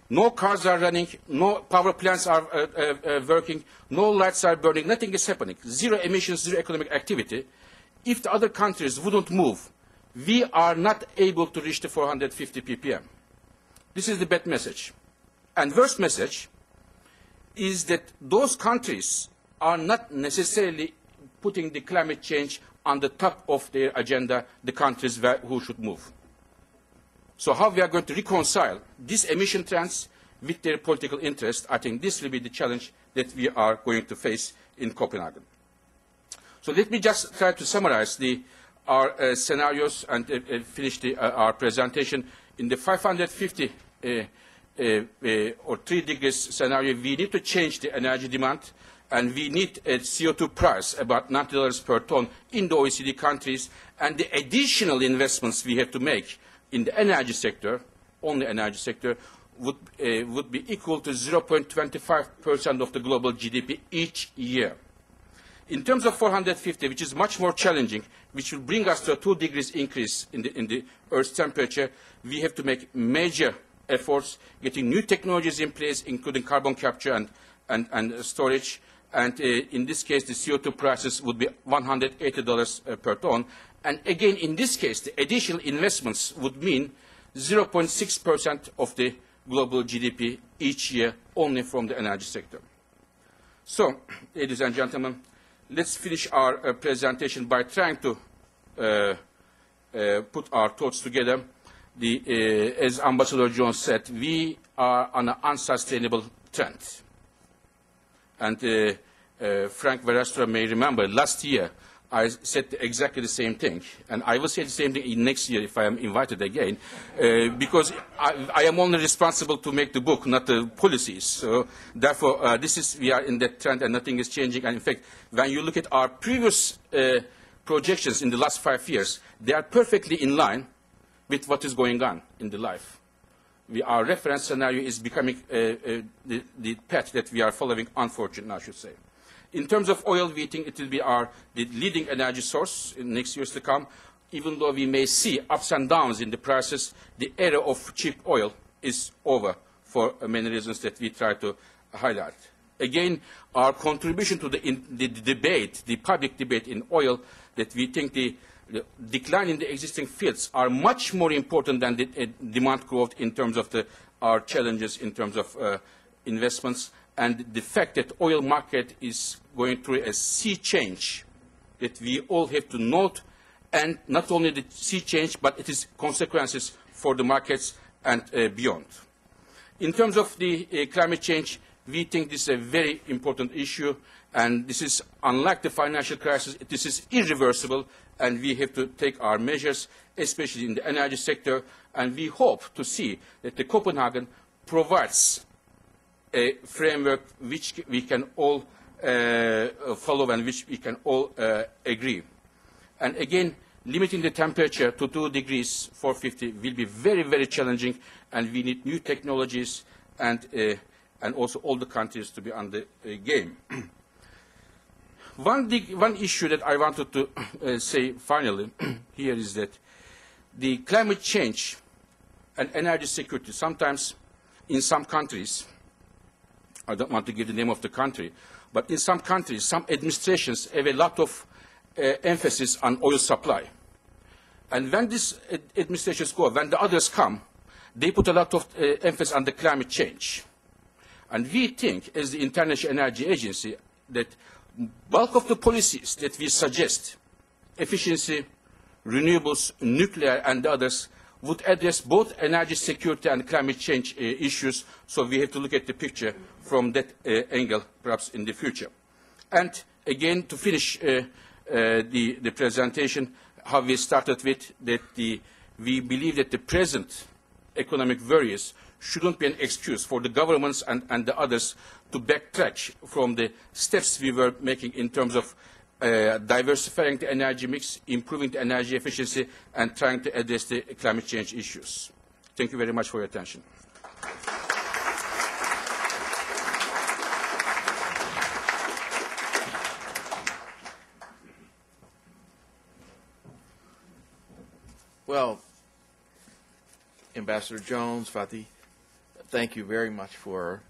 no cars are running, no power plants are working, no lights are burning, nothing is happening, 0 emissions, 0 economic activity. If the other countries wouldn't move, we are not able to reach the 450 ppm. This is the bad message. And worst message is that those countries are not necessarily putting the climate change on the top of their agenda, the countries who should move. So how we are going to reconcile these emission trends with their political interest, I think this will be the challenge that we are going to face in Copenhagen. So let me just try to summarize our scenarios and finish our presentation. In the 550 or 3 degrees scenario, we need to change the energy demand, and we need a CO2 price about $90 per ton in the OECD countries, and the additional investments we have to make in the energy sector, only energy sector, would be equal to 0.25% of the global GDP each year. In terms of 450, which is much more challenging, which will bring us to a 2 degrees increase in the Earth's temperature, we have to make major efforts, getting new technologies in place, including carbon capture and storage. And in this case, the CO2 prices would be $180 per ton. And again, in this case, the additional investments would mean 0.6% of the global GDP each year, only from the energy sector. So, ladies and gentlemen, let's finish our presentation by trying to put our thoughts together. As Ambassador Jones said, we are on an unsustainable trend. And Frank Verhastra may remember, last year I said exactly the same thing. And I will say the same thing next year if I am invited again, because I am only responsible to make the book, not the policies. So therefore, we are in that trend and nothing is changing. And in fact, when you look at our previous projections in the last 5 years, they are perfectly in line with what is going on in the life. Our reference scenario is becoming the path that we are following, unfortunately, I should say. In terms of oil, we think it will be the leading energy source in next years to come. Even though we may see ups and downs in the prices, the era of cheap oil is over for many reasons that we try to highlight. Again, our contribution to the debate, the public debate in oil, that we think the decline in the existing fields are much more important than the demand growth in terms of our challenges in terms of investments, and the fact that oil market is going through a sea change that we all have to note, and not only the sea change, but it is consequences for the markets and beyond. In terms of the climate change, we think this is a very important issue, and this is, unlike the financial crisis, this is irreversible, and we have to take our measures, especially in the energy sector, and we hope to see that the Copenhagen provides a framework which we can all follow and which we can all agree. And again, limiting the temperature to 2 degrees 450 will be very, very challenging, and we need new technologies and also all the countries to be on the game. One issue that I wanted to say finally here is that the climate change and energy security, sometimes in some countries, I don't want to give the name of the country, but in some countries, some administrations have a lot of emphasis on oil supply. And when these administrations go, when the others come, they put a lot of emphasis on the climate change. And we think, as the International Energy Agency, that bulk of the policies that we suggest, efficiency, renewables, nuclear, and others, would address both energy security and climate change issues. So we have to look at the picture from that angle, perhaps in the future. And again, to finish the presentation, how we started with, that we believe that the present economic worries shouldn't be an excuse for the governments and the others to backtrack from the steps we were making in terms of diversifying the energy mix, improving the energy efficiency, and trying to address the climate change issues. Thank you very much for your attention. Well, Ambassador Jones, Fatih, thank you very much for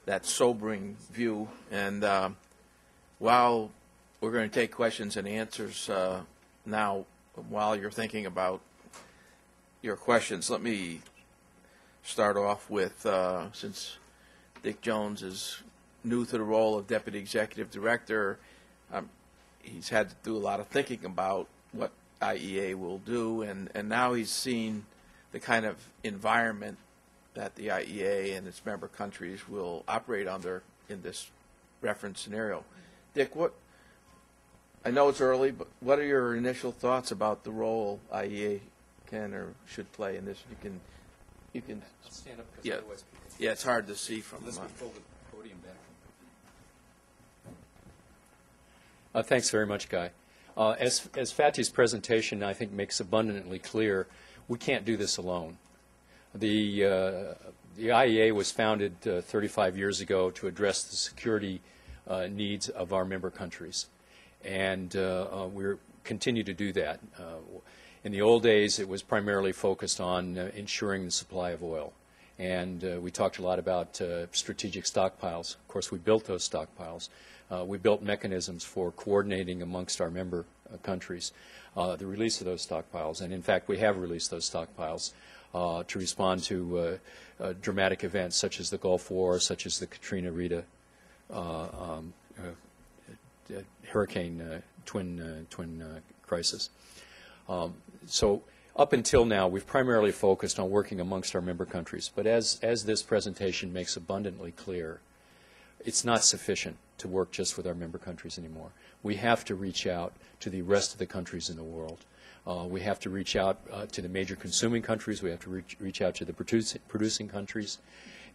that sobering view. And while we're going to take questions and answers now, while you're thinking about your questions, let me start off with, since Dick Jones is new to the role of Deputy Executive Director, he's had to do a lot of thinking about what IEA will do, and now he's seen the kind of environment that the IEA and its member countries will operate under in this reference scenario. Dick, I know it's early, but what are your initial thoughts about the role IEA can or should play in this? You can. Stand up because Yeah. otherwise people. Yeah, it's hard to see from. Let's pull the podium back. Thanks very much, Guy. As Fatih's presentation, I think, makes abundantly clear, we can't do this alone. The IEA was founded 35 years ago to address the security needs of our member countries, and we continue to do that. In the old days, it was primarily focused on ensuring the supply of oil. And we talked a lot about strategic stockpiles. Of course, we built those stockpiles. We built mechanisms for coordinating amongst our member countries the release of those stockpiles. And in fact, we have released those stockpiles to respond to dramatic events such as the Gulf War, such as the Katrina Rita hurricane twin crisis. So up until now, we've primarily focused on working amongst our member countries. But as this presentation makes abundantly clear, it's not sufficient to work just with our member countries anymore. We have to reach out to the rest of the countries in the world. We have to reach out to the major consuming countries. We have to reach out to the producing countries.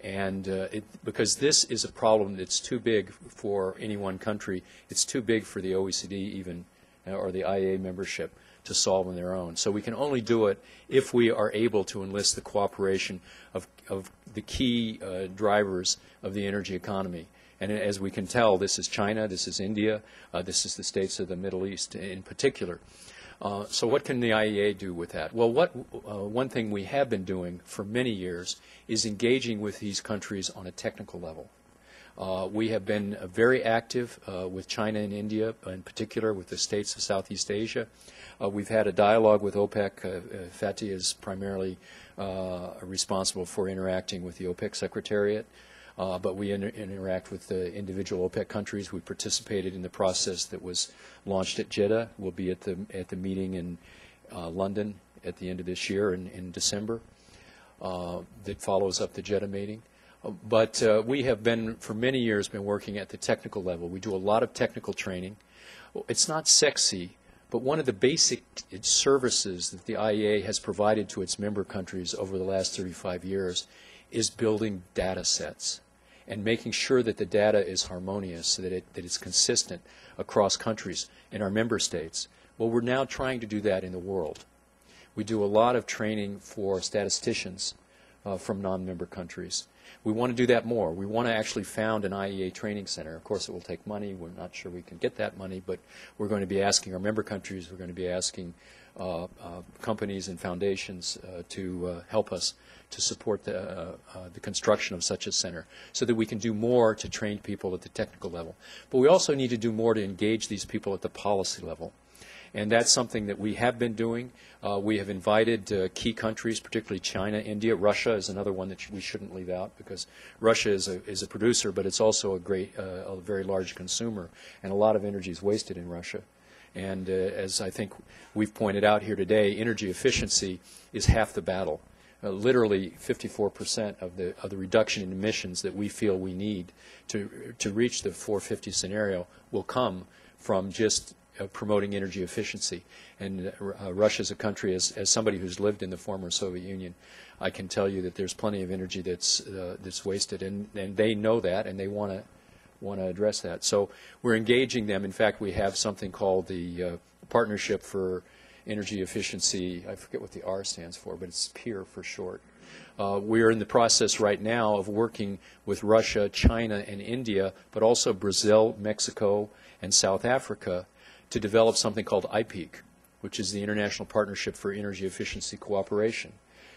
And because this is a problem that's too big for any one country, it's too big for the OECD even, or the IEA membership, to solve on their own. So we can only do it if we are able to enlist the cooperation of the key drivers of the energy economy. And as we can tell, this is China, this is India, this is the states of the Middle East in particular. So what can the IEA do with that? Well, one thing we have been doing for many years is engaging with these countries on a technical level. We have been very active with China and India, in particular with the states of Southeast Asia. We've had a dialogue with OPEC. Fatih is primarily responsible for interacting with the OPEC Secretariat, but we interact with the individual OPEC countries. We participated in the process that was launched at Jeddah. We'll be at the meeting in London at the end of this year in December that follows up the Jeddah meeting. But we have been, for many years, been working at the technical level. We do a lot of technical training. It's not sexy, but one of the basic services that the IEA has provided to its member countries over the last 35 years is building data sets and making sure that the data is harmonious, so that it's consistent across countries in our member states. Well, we're now trying to do that in the world. We do a lot of training for statisticians from non-member countries. We want to do that more. We want to actually found an IEA training center. Of course, it will take money. We're not sure we can get that money, but we're going to be asking our member countries, we're going to be asking companies and foundations to help us to support the construction of such a center so that we can do more to train people at the technical level. But we also need to do more to engage these people at the policy level. And that's something that we have been doing. We have invited key countries, particularly China, India. Russia is another one that we shouldn't leave out, because Russia is a producer, but it's also a very large consumer, and a lot of energy is wasted in Russia. And as I think we've pointed out here today, energy efficiency is half the battle. Literally 54% of the reduction in emissions that we feel we need to reach the 450 scenario will come from just promoting energy efficiency. And Russia is a country, as somebody who's lived in the former Soviet Union, I can tell you that there's plenty of energy that's wasted, and they know that, and they want to address that. So we're engaging them. In fact, we have something called the Partnership for Energy Efficiency. I forget what the R stands for, but it's PEER for short. We are in the process right now of working with Russia, China, and India, but also Brazil, Mexico, and South Africa, to develop something called IPEC, which is the International Partnership for Energy Efficiency Cooperation.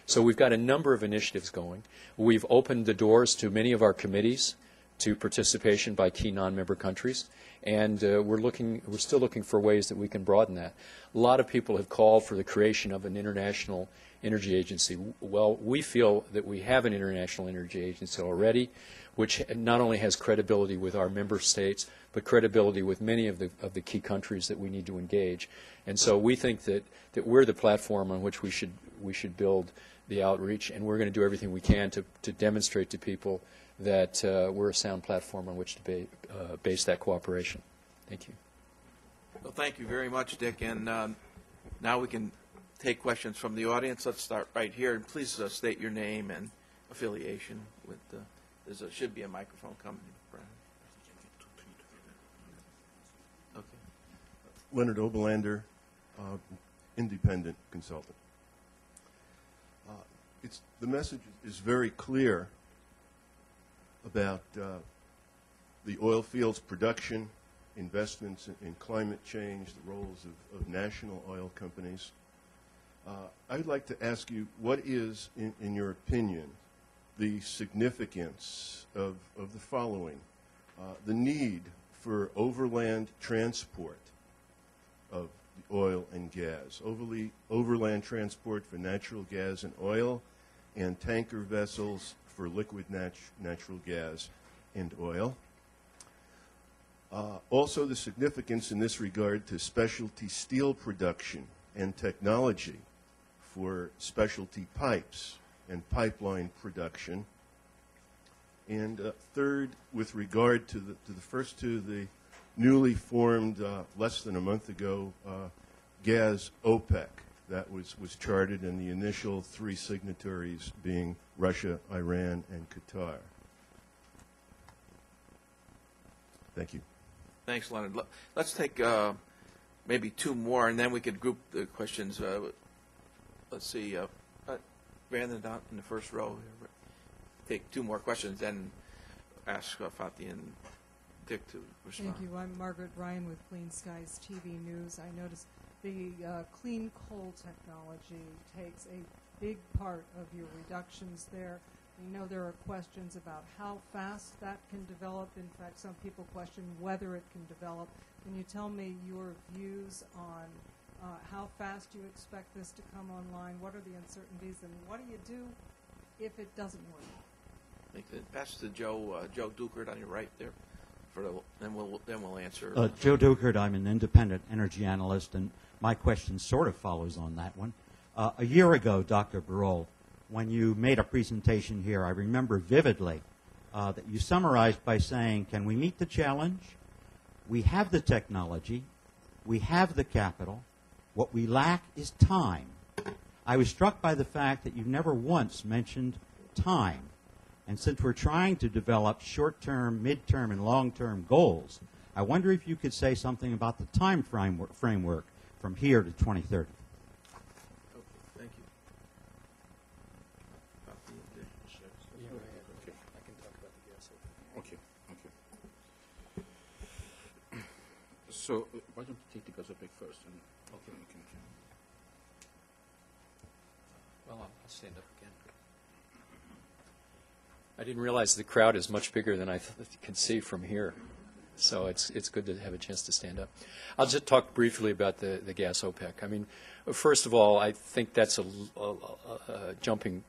So we've got a number of initiatives going. We've opened the doors to many of our committees to participation by key non-member countries, and we're still looking for ways that we can broaden that. A lot of people have called for the creation of an international energy agency. Well, we feel that we have an international energy agency already, which not only has credibility with our member states, but credibility with many of the key countries that we need to engage. And so we think that we're the platform on which we should build the outreach, and we're going to do everything we can to demonstrate to people that we're a sound platform on which to base that cooperation. Thank you. Well, thank you very much, Dick. And now we can take questions from the audience. Let's start right here. And please state your name and affiliation. With should be a microphone coming. Brian. Okay. Leonard Oberlander, independent consultant. The message is very clear about the oil fields production, investments in climate change, the roles of national oil companies. I'd like to ask you, what is, in your opinion, the significance of the following? The need for overland transport of the oil and gas, overland transport for natural gas and oil, and tanker vessels for liquid natural gas and oil. Also the significance in this regard to specialty steel production and technology for specialty pipes and pipeline production. And third, with regard to the first two, the newly formed, less than a month ago, Gas OPEC that was chartered, and the initial three signatories being Russia, Iran, and Qatar. Thank you. Thanks, Leonard. Let's take maybe two more, and then we could group the questions. Let's see. Brandon, down in the first row. Take two more questions, then ask Fatih and Dick to respond. Thank you. I'm Margaret Ryan with Clean Skies TV News. I noticed the clean coal technology takes a big part of your reductions there. You know there are questions about how fast that can develop. In fact, some people question whether it can develop. Can you tell me your views on how fast you expect this to come online? What are the uncertainties, and what do you do if it doesn't work? Pass to Joe Dukert on your right there. Then we'll answer. Joe Dukert, I'm an independent energy analyst, and my question sort of follows on that one. A year ago, Dr. Birol, when you made a presentation here, I remember vividly that you summarized by saying, can we meet the challenge? We have the technology. We have the capital. What we lack is time. I was struck by the fact that you never once mentioned time. And since we're trying to develop short-term, mid-term, and long-term goals, I wonder if you could say something about the time framework from here to 2030. Okay, thank you. Okay, I can talk about the gas. Okay. So why don't you take the gas OPEC first? And okay. Well, I'll stand up again. I didn't realize the crowd is much bigger than I can see from here. So it's good to have a chance to stand up. I'll just talk briefly about the gas OPEC. I mean, first of all, I think that's jumping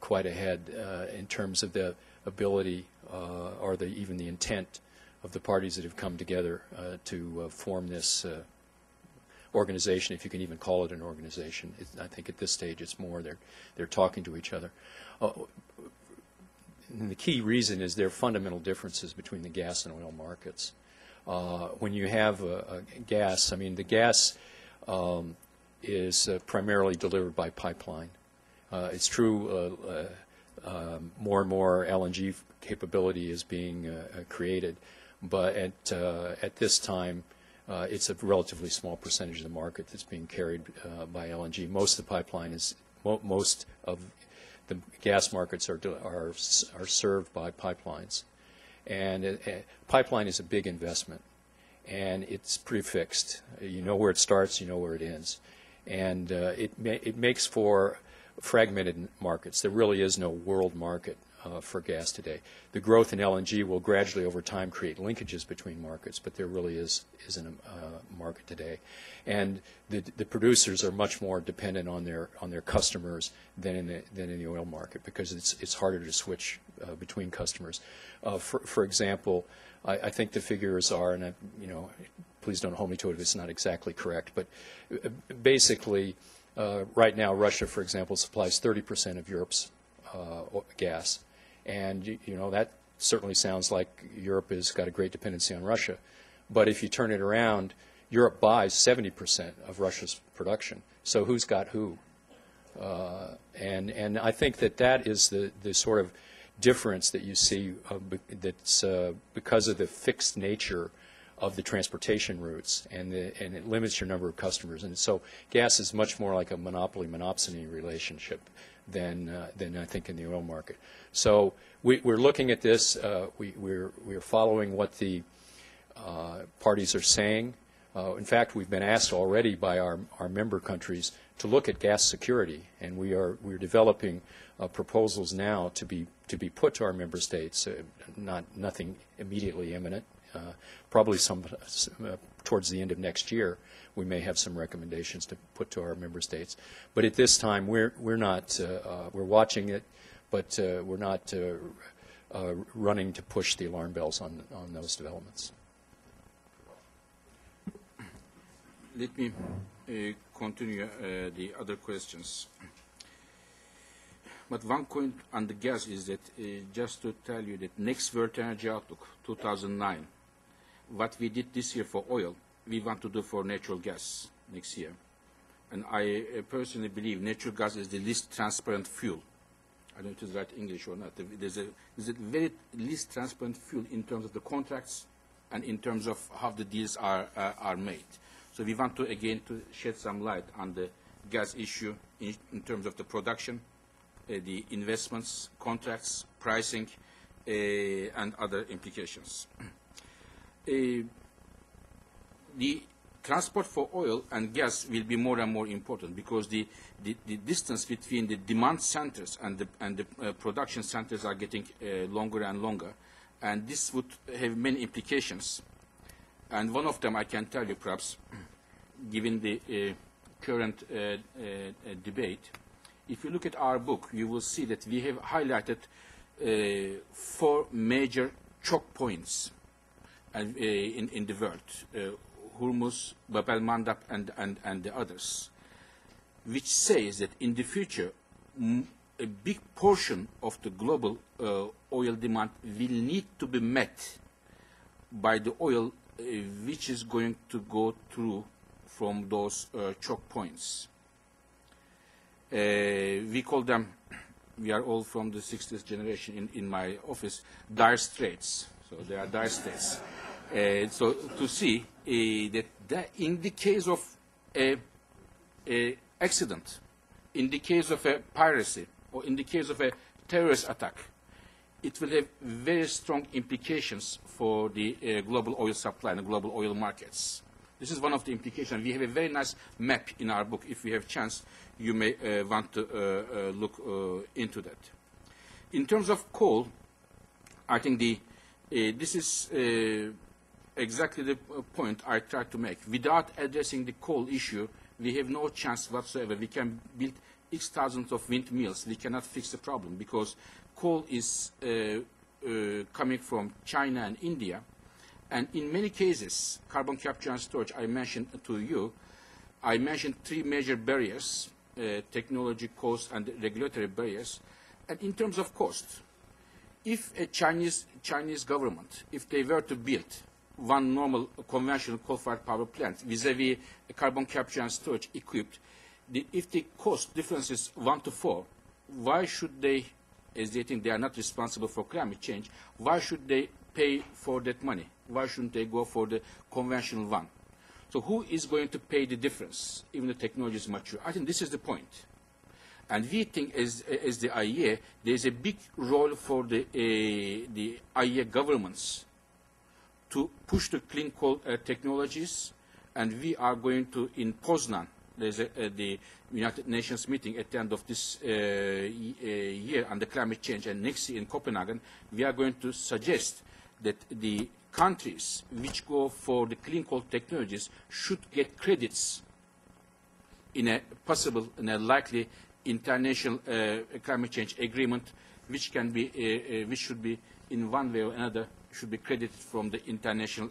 quite ahead in terms of the ability or even the intent of the parties that have come together to form this organization, if you can even call it an organization. I think at this stage it's more they're talking to each other. And the key reason is there are fundamental differences between the gas and oil markets. When you have gas, I mean, the gas is primarily delivered by pipeline. It's true more and more LNG capability is being created, but at this time it's a relatively small percentage of the market that's being carried by LNG. Most of the pipeline is most of the gas markets are served by pipelines, and pipeline is a big investment, and it's pretty fixed. You know where it starts, you know where it ends, and it makes for fragmented markets. There really is no world market for gas today. The growth in LNG will gradually over time create linkages between markets, but there really isn't a market today. And the producers are much more dependent on their customers than in the oil market, because it's harder to switch between customers. For example, I think the figures are, and please don't hold me to it if it's not exactly correct, but basically right now, Russia, for example, supplies 30% of Europe's gas. And, you know, that certainly sounds like Europe has got a great dependency on Russia. But if you turn it around, Europe buys 70% of Russia's production. So who's got who? And I think that is the sort of difference that you see that's because of the fixed nature of the transportation routes, and it limits your number of customers. And so gas is much more like a monopoly-monopsony relationship than I think in the oil market. So we're looking at this. We're following what the parties are saying. In fact, we've been asked already by our member countries to look at gas security, and we're developing proposals now to be put to our member states. Nothing immediately imminent. Probably towards the end of next year, we may have some recommendations to put to our member states. But at this time, we're not we're watching it, but we're not running to push the alarm bells on those developments. Let me continue the other questions. But one point on the gas is that, just to tell you that next World Energy Outlook, 2009, what we did this year for oil, we want to do for natural gas next year. And I personally believe natural gas is the least transparent fuel. I don't know if it's right English or not. There's a very least transparent fuel in terms of the contracts and in terms of how the deals are made. So we want to, again, to shed some light on the gas issue in terms of the production, the investments, contracts, pricing, and other implications. The transport for oil and gas will be more and more important because the distance between the demand centers and the production centers are getting longer and longer. And this would have many implications. And one of them I can tell you, perhaps, given the current debate. If you look at our book, you will see that we have highlighted 4 major choke points in the world, Hormuz, Bab el-Mandab, and the others, which says that in the future, a big portion of the global oil demand will need to be met by the oil which is going to go through from those choke points. We call them, we are all from the 60th generation in my office, dire straits. So they are dire straits. So to see that in the case of an accident, in the case of a piracy, or in the case of a terrorist attack, it will have very strong implications for the global oil supply and the global oil markets. This is one of the implications. We have a very nice map in our book. If we have a chance, you may want to look into that. In terms of coal, I think this is exactly the point I tried to make. Without addressing the coal issue, we have no chance whatsoever. We can build X thousands of windmills. We cannot fix the problem because coal is coming from China and India. And in many cases, carbon capture and storage, I mentioned to you, I mentioned 3 major barriers, technology, cost, and regulatory barriers. And in terms of cost, if a Chinese government, if they were to build one normal conventional coal-fired power plant vis-a-vis a carbon capture and storage equipped, if the cost difference is 1 to 4, why should they, as they think they are not responsible for climate change, why should they pay for that money? Why shouldn't they go for the conventional one? So who is going to pay the difference, even the technology is mature? I think this is the point. And we think as the IEA, there is a big role for the IEA governments to push the clean coal technologies. And we are going to, in Poznan, there's the United Nations meeting at the end of this year on the climate change, and next year in Copenhagen, we are going to suggest that the countries which go for the clean coal technologies should get credits in a possible and a likely international climate change agreement, which can be, which should be in one way or another, should be credited from the international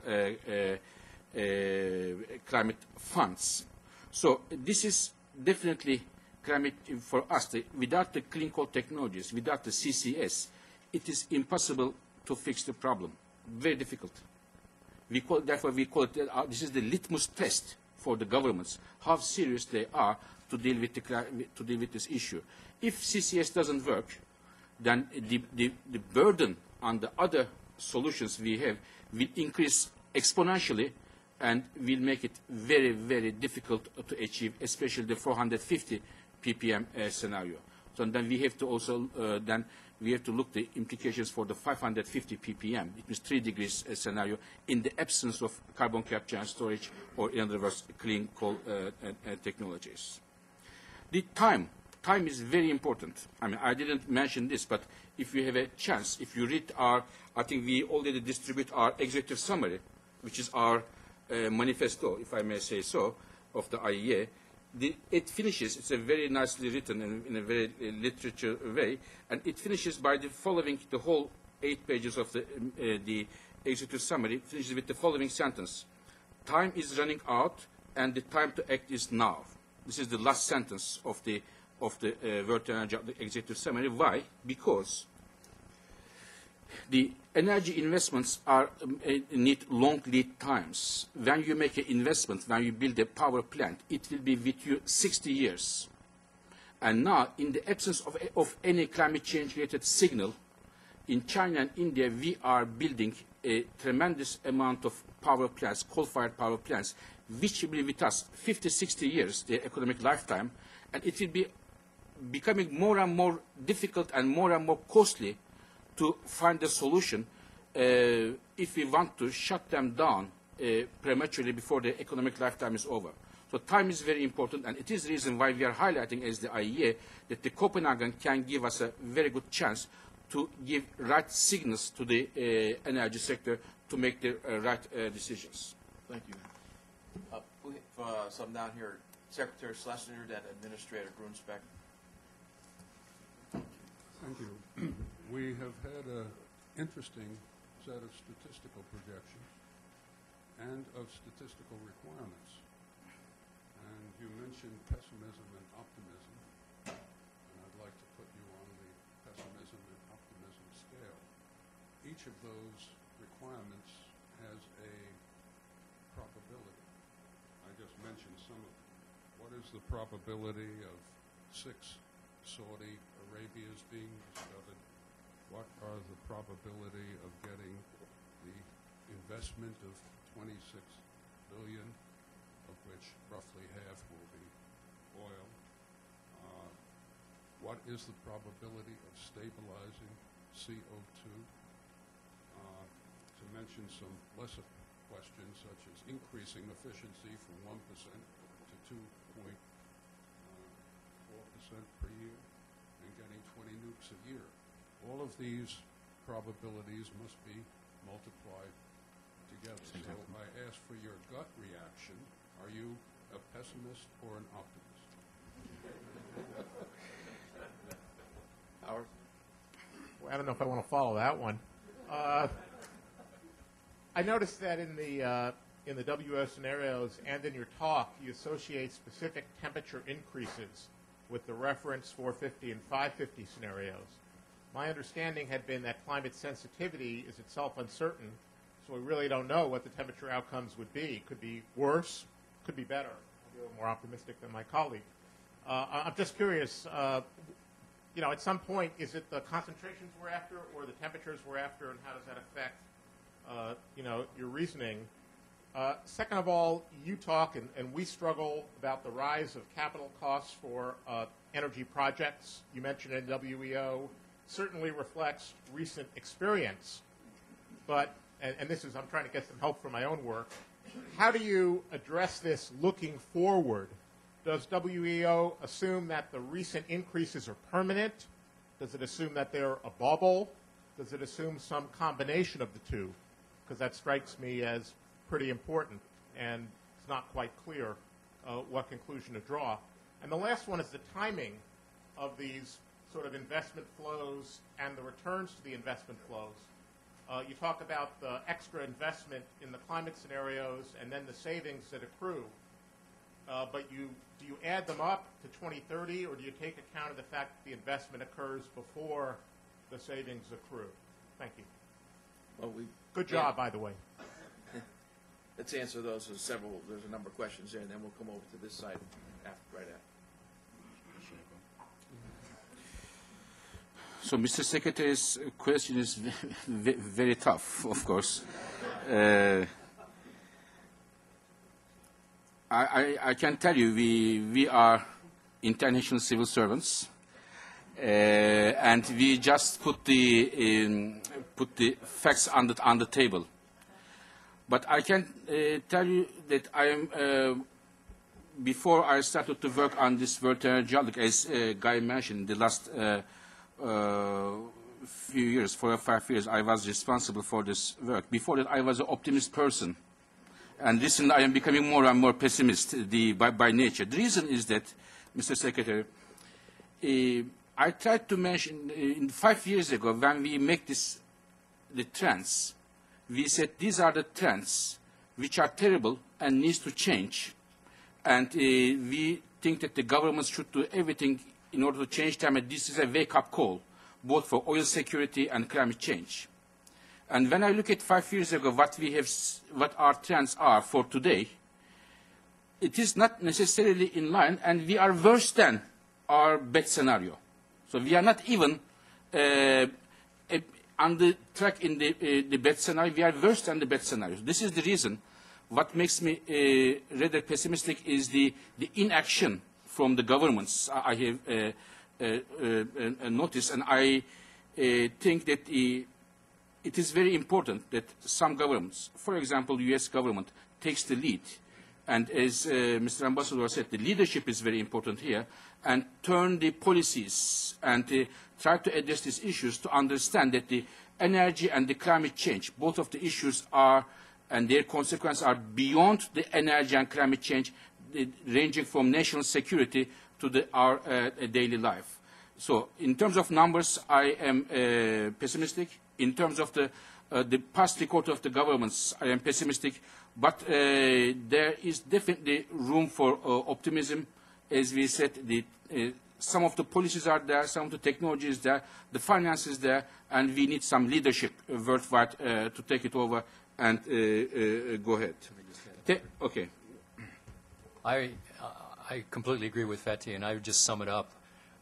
climate funds. So this is definitely climate for us, without the clean coal technologies, without the CCS, it is impossible to fix the problem. Very difficult. Therefore, we call it, this is the litmus test for the governments, how serious they are to deal with this issue. If CCS doesn't work, then the burden on the other solutions we have will increase exponentially and will make it very, very difficult to achieve, especially the 450 ppm scenario. So then we have to also look the implications for the 550 ppm, it means 3 degrees scenario, in the absence of carbon capture and storage, or in other words, clean coal technologies. The time is very important. I mean, I didn't mention this, but if you have a chance, if you read I think we already distribute our executive summary, which is our manifesto, if I may say so, of the IEA. It finishes, it's a very nicely written and in a very literature way, and it finishes by the following, the whole 8 pages of the executive summary finishes with the following sentence. Time is running out and the time to act is now. This is the last sentence of the World Energy Executive Summary. Why? Because the energy investments need long lead times. When you make an investment, when you build a power plant, it will be with you 60 years. And now, in the absence of any climate change-related signal, in China and India, we are building a tremendous amount of power plants, coal-fired power plants, which will be with us 50, 60 years, their economic lifetime, and it will be becoming more and more difficult and more costly to find a solution if we want to shut them down prematurely before the economic lifetime is over. So time is very important, and it is the reason why we are highlighting as the IEA that the Copenhagen can give us a very good chance to give right signals to the energy sector to make the right decisions. Thank you. We have some down here. Secretary Schlesinger, then Administrator Grunsbeck. Thank you. We have had an interesting set of statistical projections and of statistical requirements. And you mentioned pessimism and optimism, and I'd like to put you on the pessimism and optimism scale. Each of those requirements has a probability. I just mentioned some of them. What is the probability of 6 Saudi Arabias being discovered? What are the probability of getting the investment of $26 billion, of which roughly half will be oil? What is the probability of stabilizing CO2? To mention some lesser questions, such as increasing efficiency from 1% to 2.4% per year and getting 20 nukes a year. All of these probabilities must be multiplied together. So I ask for your gut reaction. Are you a pessimist or an optimist? Howard? Well, I don't know if I want to follow that one. I noticed that in the WO scenarios and in your talk, you associate specific temperature increases with the reference 450 and 550 scenarios. My understanding had been that climate sensitivity is itself uncertain, so we really don't know what the temperature outcomes would be. Could be worse, could be better. I'm a little more optimistic than my colleague. I'm just curious, at some point, is it the concentrations we're after or the temperatures we're after, and how does that affect, your reasoning? Second of all, you talk, and we struggle about the rise of capital costs for energy projects. You mentioned NWEO. Certainly reflects recent experience, but, and this is, I'm trying to get some help from my own work, how do you address this looking forward? Does WEO assume that the recent increases are permanent? Does it assume that they're a bubble? Does it assume some combination of the two? Because that strikes me as pretty important, and it's not quite clear what conclusion to draw. And the last one is the timing of these sort of investment flows and the returns to the investment flows. You talk about the extra investment in the climate scenarios and then the savings that accrue, but do do you add them up to 2030, or do you take account of the fact that the investment occurs before the savings accrue? Thank you. Well, Good job, by the way. let's answer those. There's a number of questions there, and then we'll come over to this side right after. So, Mr. Secretary's question is very tough, of course. I can tell you we are international civil servants, and we just put the facts on the table. But I can tell you that I am, before I started to work on this World Energy Outlook, as Guy mentioned, the last few years, 4 or 5 years, I was responsible for this work. Before that, I was an optimist person. And recently, I am becoming more and more pessimist by nature. The reason is that, Mr. Secretary, I tried to mention 5 years ago, when we make the trends, we said these are the trends which are terrible and needs to change. And we think that the governments should do everything in order to change them, and this is a wake-up call, both for oil security and climate change. And when I look at 5 years ago what our trends are for today, it is not necessarily in line, and we are worse than our bad scenario. So we are not even on the track in the bad scenario. We are worse than the bad scenario. This is the reason. What makes me rather pessimistic is the inaction from the governments I have noticed, and I think that it is very important that some governments, for example, the U.S. government, takes the lead. And as Mr. Ambassador said, the leadership is very important here, and turn the policies and try to address these issues to understand that the energy and the climate change, both of the issues are, and their consequences are beyond the energy and climate change, ranging from national security to our daily life. So in terms of numbers, I am pessimistic. In terms of the past record of the governments, I am pessimistic. But there is definitely room for optimism. As we said, some of the policies are there, some of the technology is there, the finance is there, and we need some leadership worldwide to take it over and go ahead. Okay. I completely agree with Fatih, and I would just sum it up.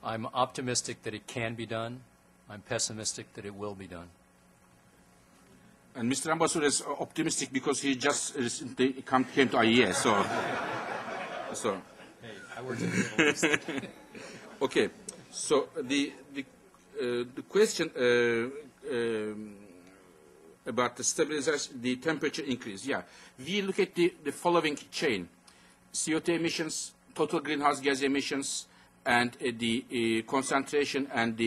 I'm optimistic that it can be done. I'm pessimistic that it will be done. And Mr. Ambassador is optimistic because he just recently came to IEA. So. Hey, I worked in the Middle East. Okay. So the question about the stabilization, the temperature increase. Yeah, we look at the following chain: CO2 emissions, total greenhouse gas emissions, and the concentration, and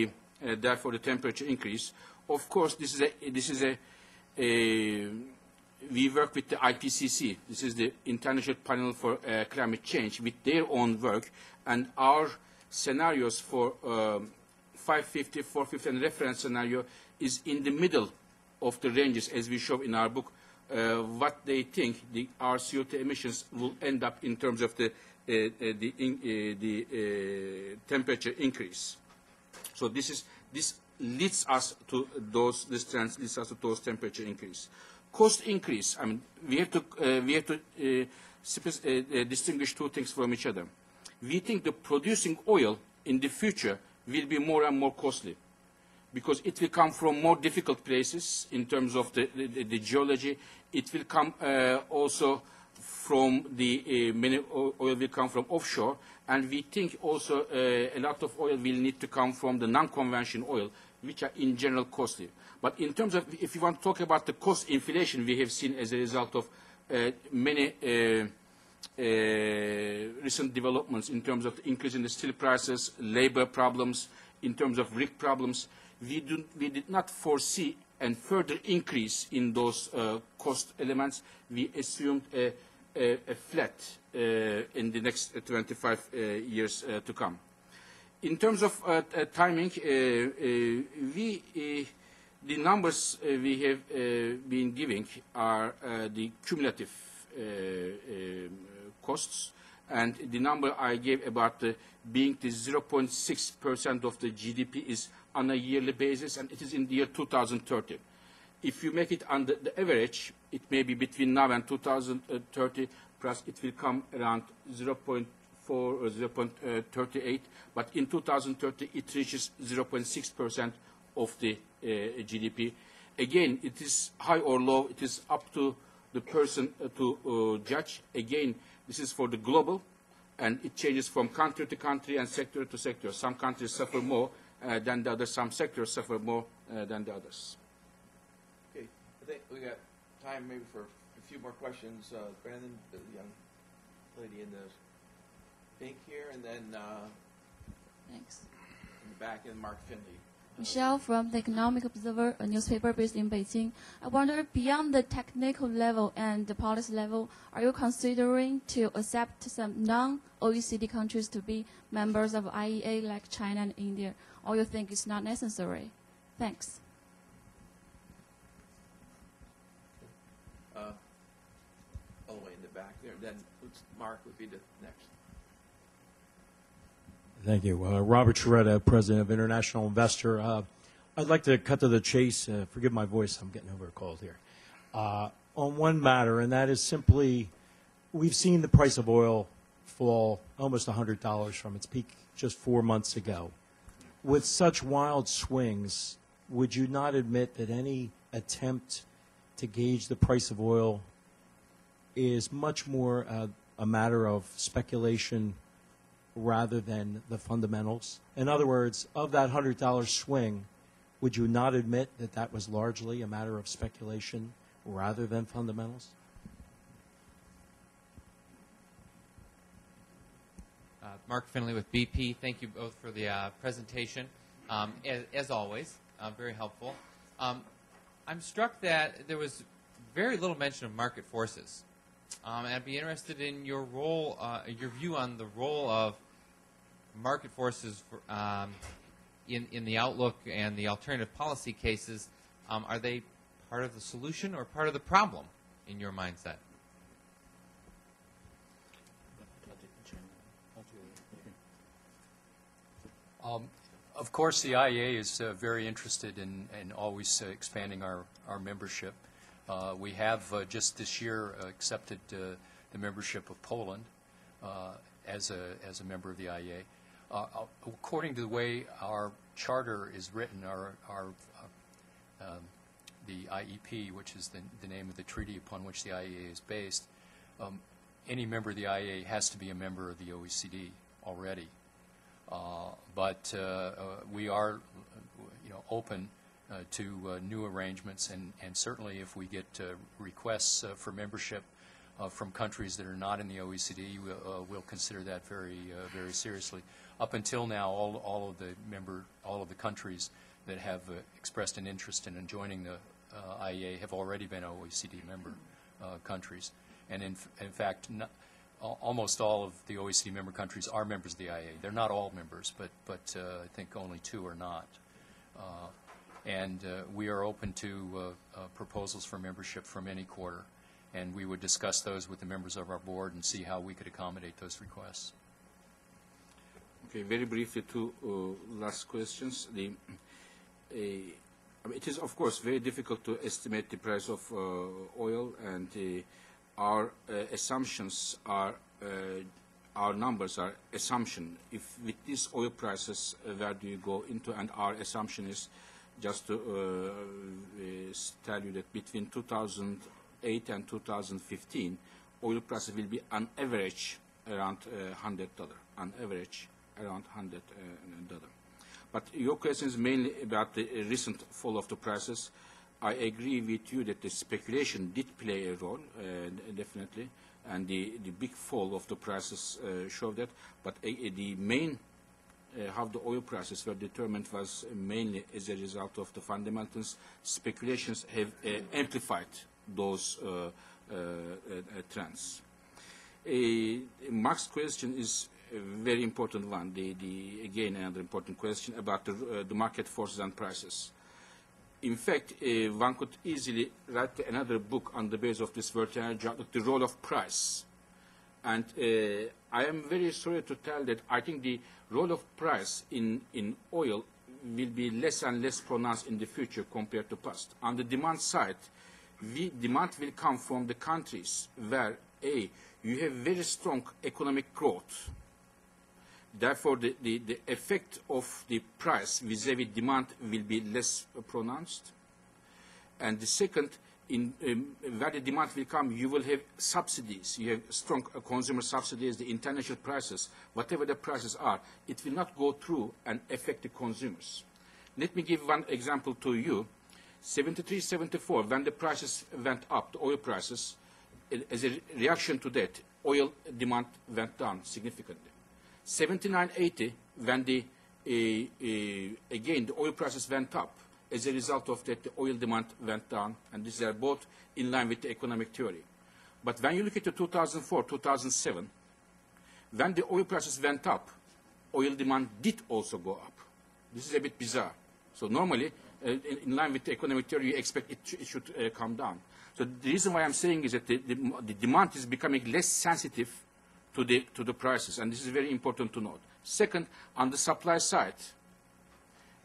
therefore the temperature increase. Of course, this is a we work with the IPCC. This is the International Panel for Climate Change, with their own work, and our scenarios for 550, 450, and reference scenario is in the middle of the ranges, as we show in our book, what they think our CO2 emissions will end up in terms of the temperature increase. So this leads us to this trend leads us to those temperature increase. Cost increase. I mean, we have to distinguish two things from each other. We think the producing oil in the future will be more and more costly, because it will come from more difficult places in terms of the geology. It will come also from many oil will come from offshore, and we think also a lot of oil will need to come from the non-conventional oil, which are in general costly. But in terms of, if you want to talk about the cost inflation we have seen as a result of many recent developments in terms of the increase in the steel prices, labor problems, in terms of rig problems, we did not foresee a further increase in those cost elements. We assumed a flat in the next 25 years to come. In terms of timing, the numbers we have been giving are the cumulative costs, And the number I gave about being the 0.6% of the GDP is on a yearly basis, and it is in the year 2030. If you make it on the average, it may be between now and 2030, plus it will come around 0.4 or 0.38, but in 2030 it reaches 0.6% of the GDP. Again, it is high or low, it is up to the person to judge. Again, this is for the global, and it changes from country to country and sector to sector. Some countries suffer more than the others, some sectors suffer more than the others. Okay, I think we got time maybe for a few more questions. Brandon, the young lady in the pink here, and then Thanks. in the back, and Mark Finley. Michelle from the Economic Observer, a newspaper based in Beijing. I wonder, beyond the technical level and the policy level, are you considering to accept some non-OECD countries to be members of IEA like China and India, or you think it's not necessary? Thanks. All the way in the back there. Then Mark would be the next. Thank you. Robert Sharetta, President of International Investor. I'd like to cut to the chase. Forgive my voice, I'm getting over a cold here. On one matter, and that is simply, we've seen the price of oil fall almost $100 from its peak just 4 months ago. With such wild swings, would you not admit that any attempt to gauge the price of oil is much more a matter of speculation rather than the fundamentals? In other words, of that $100 swing, would you not admit that that was largely a matter of speculation rather than fundamentals? Mark Finley with BP. Thank you both for the presentation. As always, very helpful. I'm struck that there was very little mention of market forces. And I'd be interested in your role, your view on the role of market forces for, in the outlook and the alternative policy cases. Are they part of the solution or part of the problem in your mindset? Of course, the IEA is very interested in always expanding our membership. We have just this year accepted the membership of Poland as a member of the IEA. According to the way our charter is written, the IEP, which is the name of the treaty upon which the IEA is based, any member of the IEA has to be a member of the OECD already. But we are, open to new arrangements, and certainly if we get requests for membership from countries that are not in the OECD, we'll consider that very seriously. Up until now, all of the countries that have expressed an interest in joining the IEA have already been OECD member countries, and in fact, almost all of the OECD member countries are members of the IEA. They're not all members, but I think only 2 are not. And we are open to proposals for membership from any quarter, and we would discuss those with the members of our board and see how we could accommodate those requests. Okay, very briefly, 2 last questions. It is, of course, very difficult to estimate the price of oil, and our assumptions are, our numbers are assumption. If with these oil prices, where do you go into? And our assumption is, just to tell you that between 2008 and 2015, oil prices will be on average around $100, on average around $100. But your question is mainly about the recent fall of the prices. I agree with you that the speculation did play a role, definitely, and the big fall of the prices showed that. But the main, how the oil prices were determined was mainly as a result of the fundamentals. Speculations have amplified those trends. Mark's question is a very important one. Again, another important question about the market forces and prices. In fact, one could easily write another book on the basis of this World Energy Outlook, the role of price. And I am very sorry to tell that I think the role of price in oil will be less and less pronounced in the future compared to past. On the demand side, demand will come from the countries where, A, you have very strong economic growth. Therefore, the effect of the price vis-à-vis demand will be less pronounced. And the second, where the demand will come, you will have subsidies. You have strong consumer subsidies, the international prices, whatever the prices are, it will not go through and affect the consumers. Let me give one example to you. 73, 74, when the prices went up, the oil prices, as a reaction to that, oil demand went down significantly. 79, 80, when again, the oil prices went up. As a result of that, the oil demand went down, and these are both in line with the economic theory. But when you look at the 2004, 2007, when the oil prices went up, oil demand did also go up. This is a bit bizarre. So normally, in line with the economic theory, you expect it should come down. So the reason why I'm saying is that the demand is becoming less sensitive to the prices, and this is very important to note. Second, on the supply side,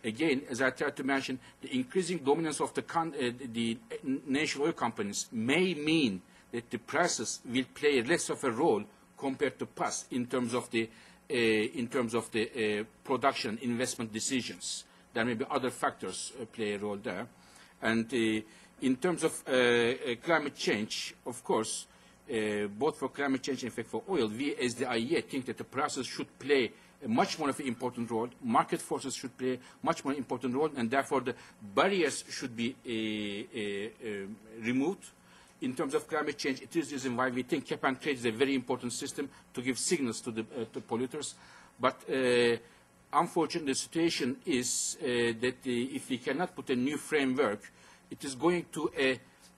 again, as I tried to mention, the increasing dominance of the national oil companies may mean that the prices will play less of a role compared to past in terms of the production investment decisions. There may be other factors play a role there. And in terms of climate change, of course, both for climate change and in fact for oil, we as the IEA think that the prices should play a much more of an important role. Market forces should play a much more important role, and therefore the barriers should be removed. In terms of climate change, it is the reason why we think cap and trade is a very important system to give signals to the polluters. But unfortunately, the situation is that if we cannot put a new framework, it is going to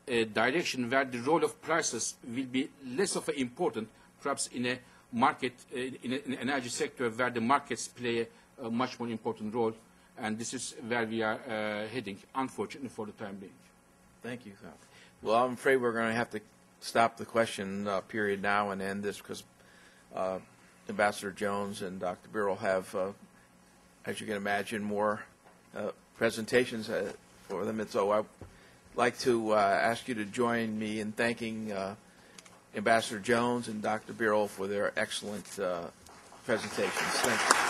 a direction where the role of prices will be less of an important, perhaps in a market, in an energy sector where the markets play a much more important role. And this is where we are heading, unfortunately, for the time being. Thank you. Well, I'm afraid we're going to have to stop the question period now and end this because Ambassador Jones and Dr. Birol have, as you can imagine, more presentations for them. And so I'd like to ask you to join me in thanking Ambassador Jones and Dr. Birol for their excellent presentations. Thank you.